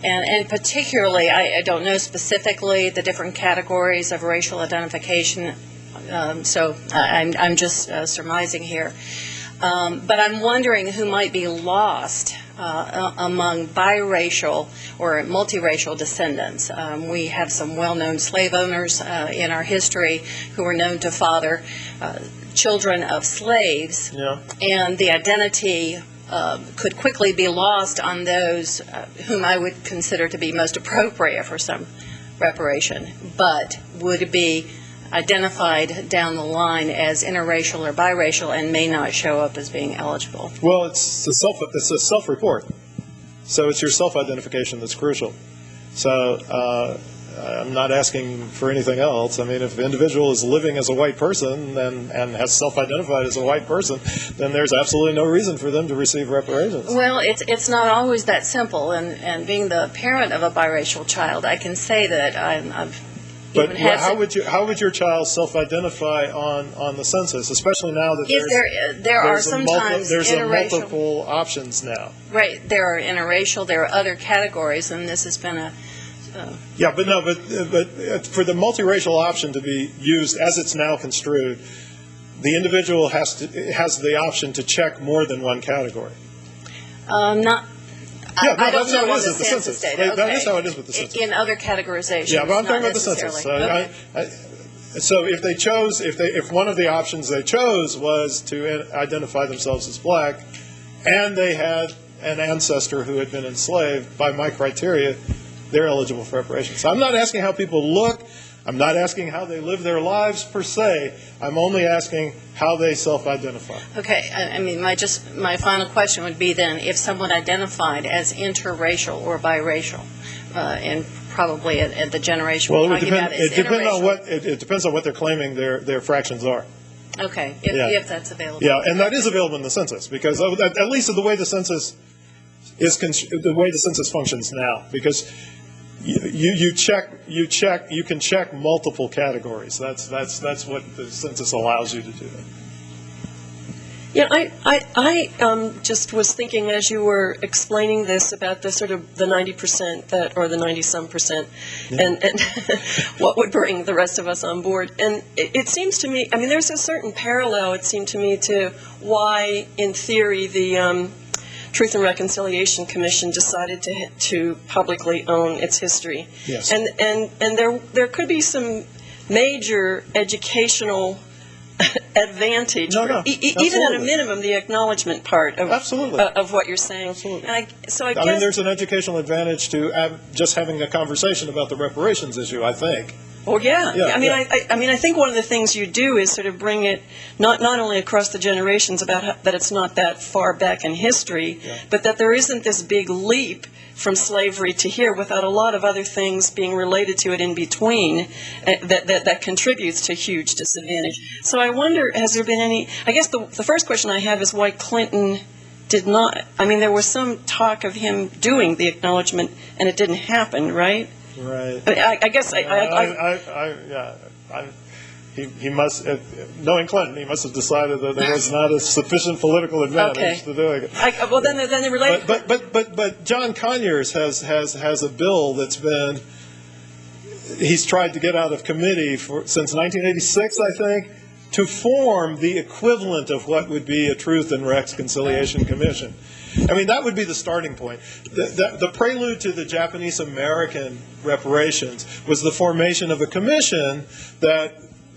And particularly, I don't know specifically the different categories of racial identification, so I'm just surmising here. But I'm wondering who might be lost among biracial or multiracial descendants. We have some well-known slave owners in our history who were known to father children of slaves, and the identity could quickly be lost on those whom I would consider to be most appropriate for some reparation, but would be identified down the line as interracial or biracial and may not show up as being eligible. Well, it's a self-report. So it's your self-identification that's crucial. So I'm not asking for anything else. I mean, if the individual is living as a white person and has self-identified as a white person, then there's absolutely no reason for them to receive reparations. Well, it's not always that simple. And being the parent of a biracial child, I can say that I've But how would your child self-identify on the census, especially now that there's multiple options now? Right, there are interracial, there are other categories, and this has been a. But for the multiracial option to be used as it's now construed, the individual has the option to check more than one category. I don't know on the census data. Okay. That is how it is with the census. In other categorizations, yeah, but I'm talking not about the census. Okay. So if they chose, if one of the options they chose was to identify themselves as black, and they had an ancestor who had been enslaved, by my criteria, they're eligible for reparations. So I'm not asking how people look. I'm not asking how they live their lives per se. I'm only asking how they self-identify. Okay. I mean, my final question would be then, if someone identified as interracial or biracial, and probably at the generation we're talking about is interracial. It depends on what they're claiming their fractions are. Okay. If that's available. Yeah, and that is available in the census, because at least the way the census functions now, because you can check multiple categories. That's what the census allows you to do. Yeah, I just was thinking as you were explaining this about the sort of the 90% that, or the 90-some percent, and what would bring the rest of us on board. And it seems to me, I mean, there's a certain parallel, it seemed to me, to why, in theory, the Truth and Reconciliation Commission decided to publicly own its history. Yes. And there could be some major educational advantage, even at a minimum, the acknowledgement part of what you're saying. Absolutely. And I mean, there's an educational advantage to just having a conversation about the reparations issue, I think. Well, I mean, I think one of the things you do is sort of bring it not only across the generations about that it's not that far back in history, but that there isn't this big leap from slavery to here without a lot of other things being related to it in between that contributes to huge disadvantage. So I wonder, has there been any, I guess the first question I have is why Clinton did not, I mean, there was some talk of him doing the acknowledgement and it didn't happen, right? Right. I guess he must, knowing Clinton, he must have decided that there was not a sufficient political advantage to doing it. Then they relate. But John Conyers has a bill that's been, he's tried to get out of committee since 1986, I think, to form the equivalent of what would be a Truth and Reconciliation Commission. I mean, that would be the starting point. The prelude to the Japanese-American reparations was the formation of a commission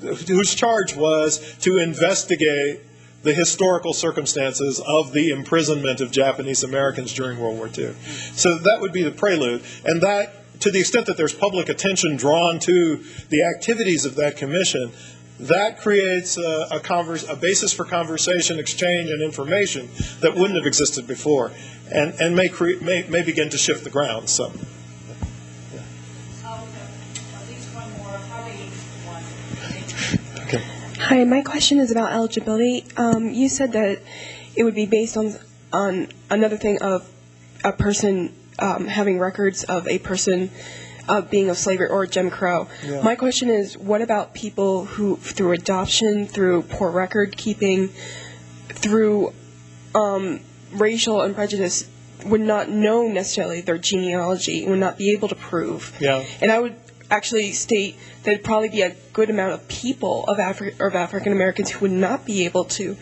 whose charge was to investigate the historical circumstances of the imprisonment of Japanese Americans during World War II. So that would be the prelude. And that, to the extent that there's public attention drawn to the activities of that commission, that creates a basis for conversation, exchange, and information that wouldn't have existed before, and may begin to shift the ground some. Hi, my question is about eligibility. You said that it would be based on another thing of a person having records of a person being of slavery or Jim Crow. Yeah. My question is, what about people who, through adoption, through poor record keeping, through racial and prejudice, would not know necessarily their genealogy, would not be able to prove? Yeah. And I would actually state that it'd probably be a good amount of people of African Americans who would not be able to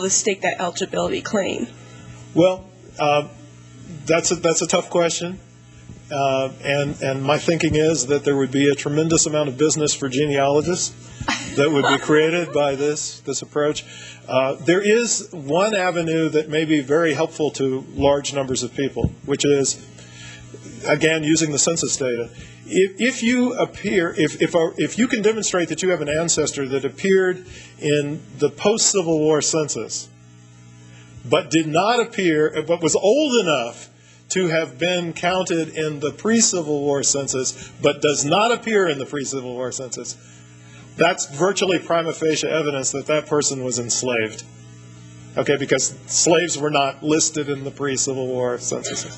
stake that eligibility claim. Well, that's a tough question. And my thinking is that there would be a tremendous amount of business for genealogists that would be created by this approach. There is one avenue that may be very helpful to large numbers of people, which is, again, using the census data. If you can demonstrate that you have an ancestor that appeared in the post-Civil War census, but did not appear, but was old enough to have been counted in the pre-Civil War census, but does not appear in the pre-Civil War census, that's virtually prima facie evidence that that person was enslaved. Okay, because slaves were not listed in the pre-Civil War censuses.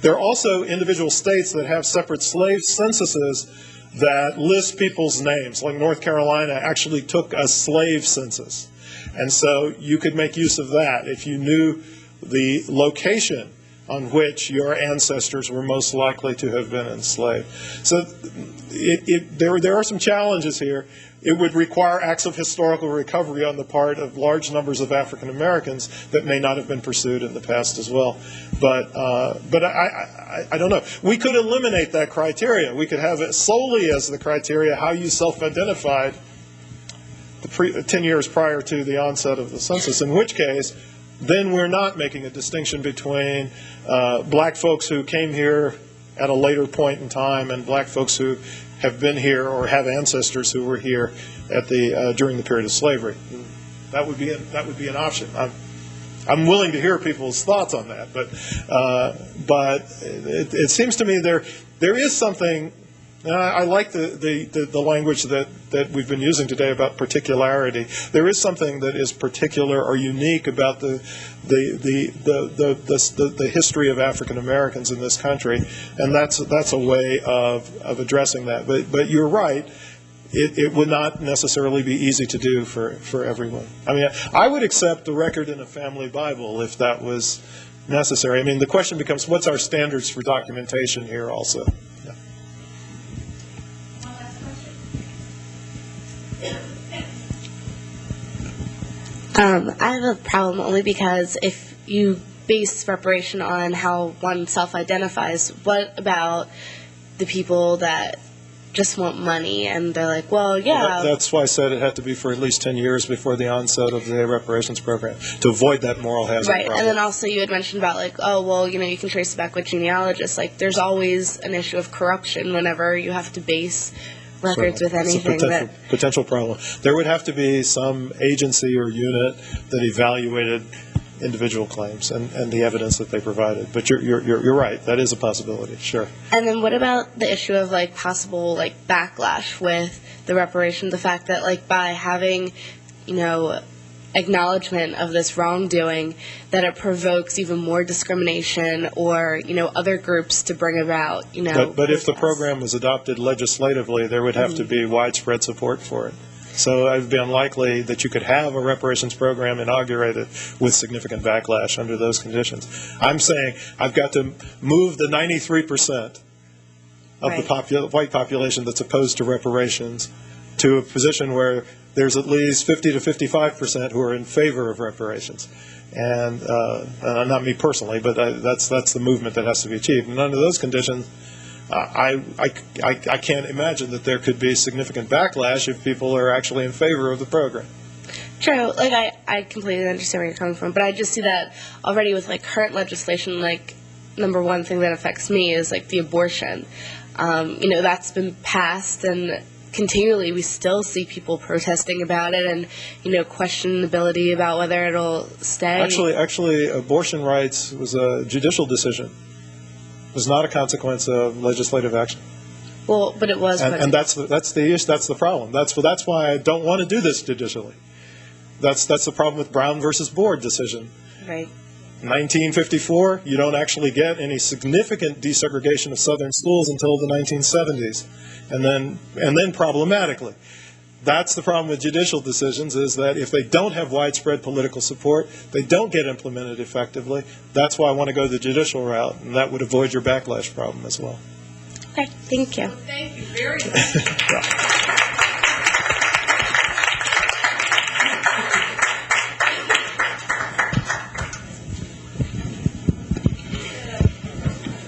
There are also individual states that have separate slave censuses that list people's names. Like North Carolina actually took a slave census. And so you could make use of that if you knew the location on which your ancestors were most likely to have been enslaved. So there are some challenges here. It would require acts of historical recovery on the part of large numbers of African Americans that may not have been pursued in the past as well. But I don't know. We could eliminate that criteria. We could have it solely as the criteria how you self-identified 10 years prior to the onset of the census, in which case then we're not making a distinction between black folks who came here at a later point in time and black folks who have been here or have ancestors who were here at during the period of slavery. That would be an option. I'm willing to hear people's thoughts on that, but it seems to me there is something. I like the language that we've been using today about particularity. There is something that is particular or unique about the history of African Americans in this country, and that's a way of addressing that. But you're right. It would not necessarily be easy to do for everyone. I mean, I would accept the record in a family Bible if that was necessary. I mean, the question becomes, what's our standards for documentation here also? I have a problem only because if you base reparation on how one self-identifies, what about the people that just want money and they're like, well, yeah. That's why I said it had to be for at least 10 years before the onset of the reparations program to avoid that moral hazard right, problem. and then also you had mentioned about like, oh, well, you can trace it back with genealogists. Like, there's always an issue of corruption whenever you have to base records with anything. It's a potential problem. There would have to be some agency or unit that evaluated individual claims and the evidence that they provided. But you're right. That is a possibility. Sure. And then what about the issue of like possible like backlash with the reparation? The fact that like by having, acknowledgement of this wrongdoing, that it provokes even more discrimination or, other groups to bring about, But if the program was adopted legislatively, there would have to be widespread support for it. So it would be unlikely that you could have a reparations program inaugurated with significant backlash under those conditions. I'm saying I've got to move the 93% of the white population that's opposed to reparations to a position where there's at least 50 to 55% who are in favor of reparations. And not me personally, but that's the movement that has to be achieved. And under those conditions, I can't imagine that there could be significant backlash if people are actually in favor of the program. True. Like, I completely understand where you're coming from, but I just see that already with, like, current legislation. Like, number one thing that affects me is, like, the abortion. That's been passed, and continually we still see people protesting about it and, questionability about whether it'll stay. Actually, abortion rights was a judicial decision. It was not a consequence of legislative action. Well, but it was. And that's the issue. That's the problem. That's why I don't want to do this judicially. That's the problem with Brown versus Board decision. Right. 1954, you don't actually get any significant desegregation of Southern schools until the 1970s, and then problematically. That's the problem with judicial decisions, is that if they don't have widespread political support, they don't get implemented effectively. That's why I want to go the judicial route, and that would avoid your backlash problem as well. Okay, thank you. Thank you very much.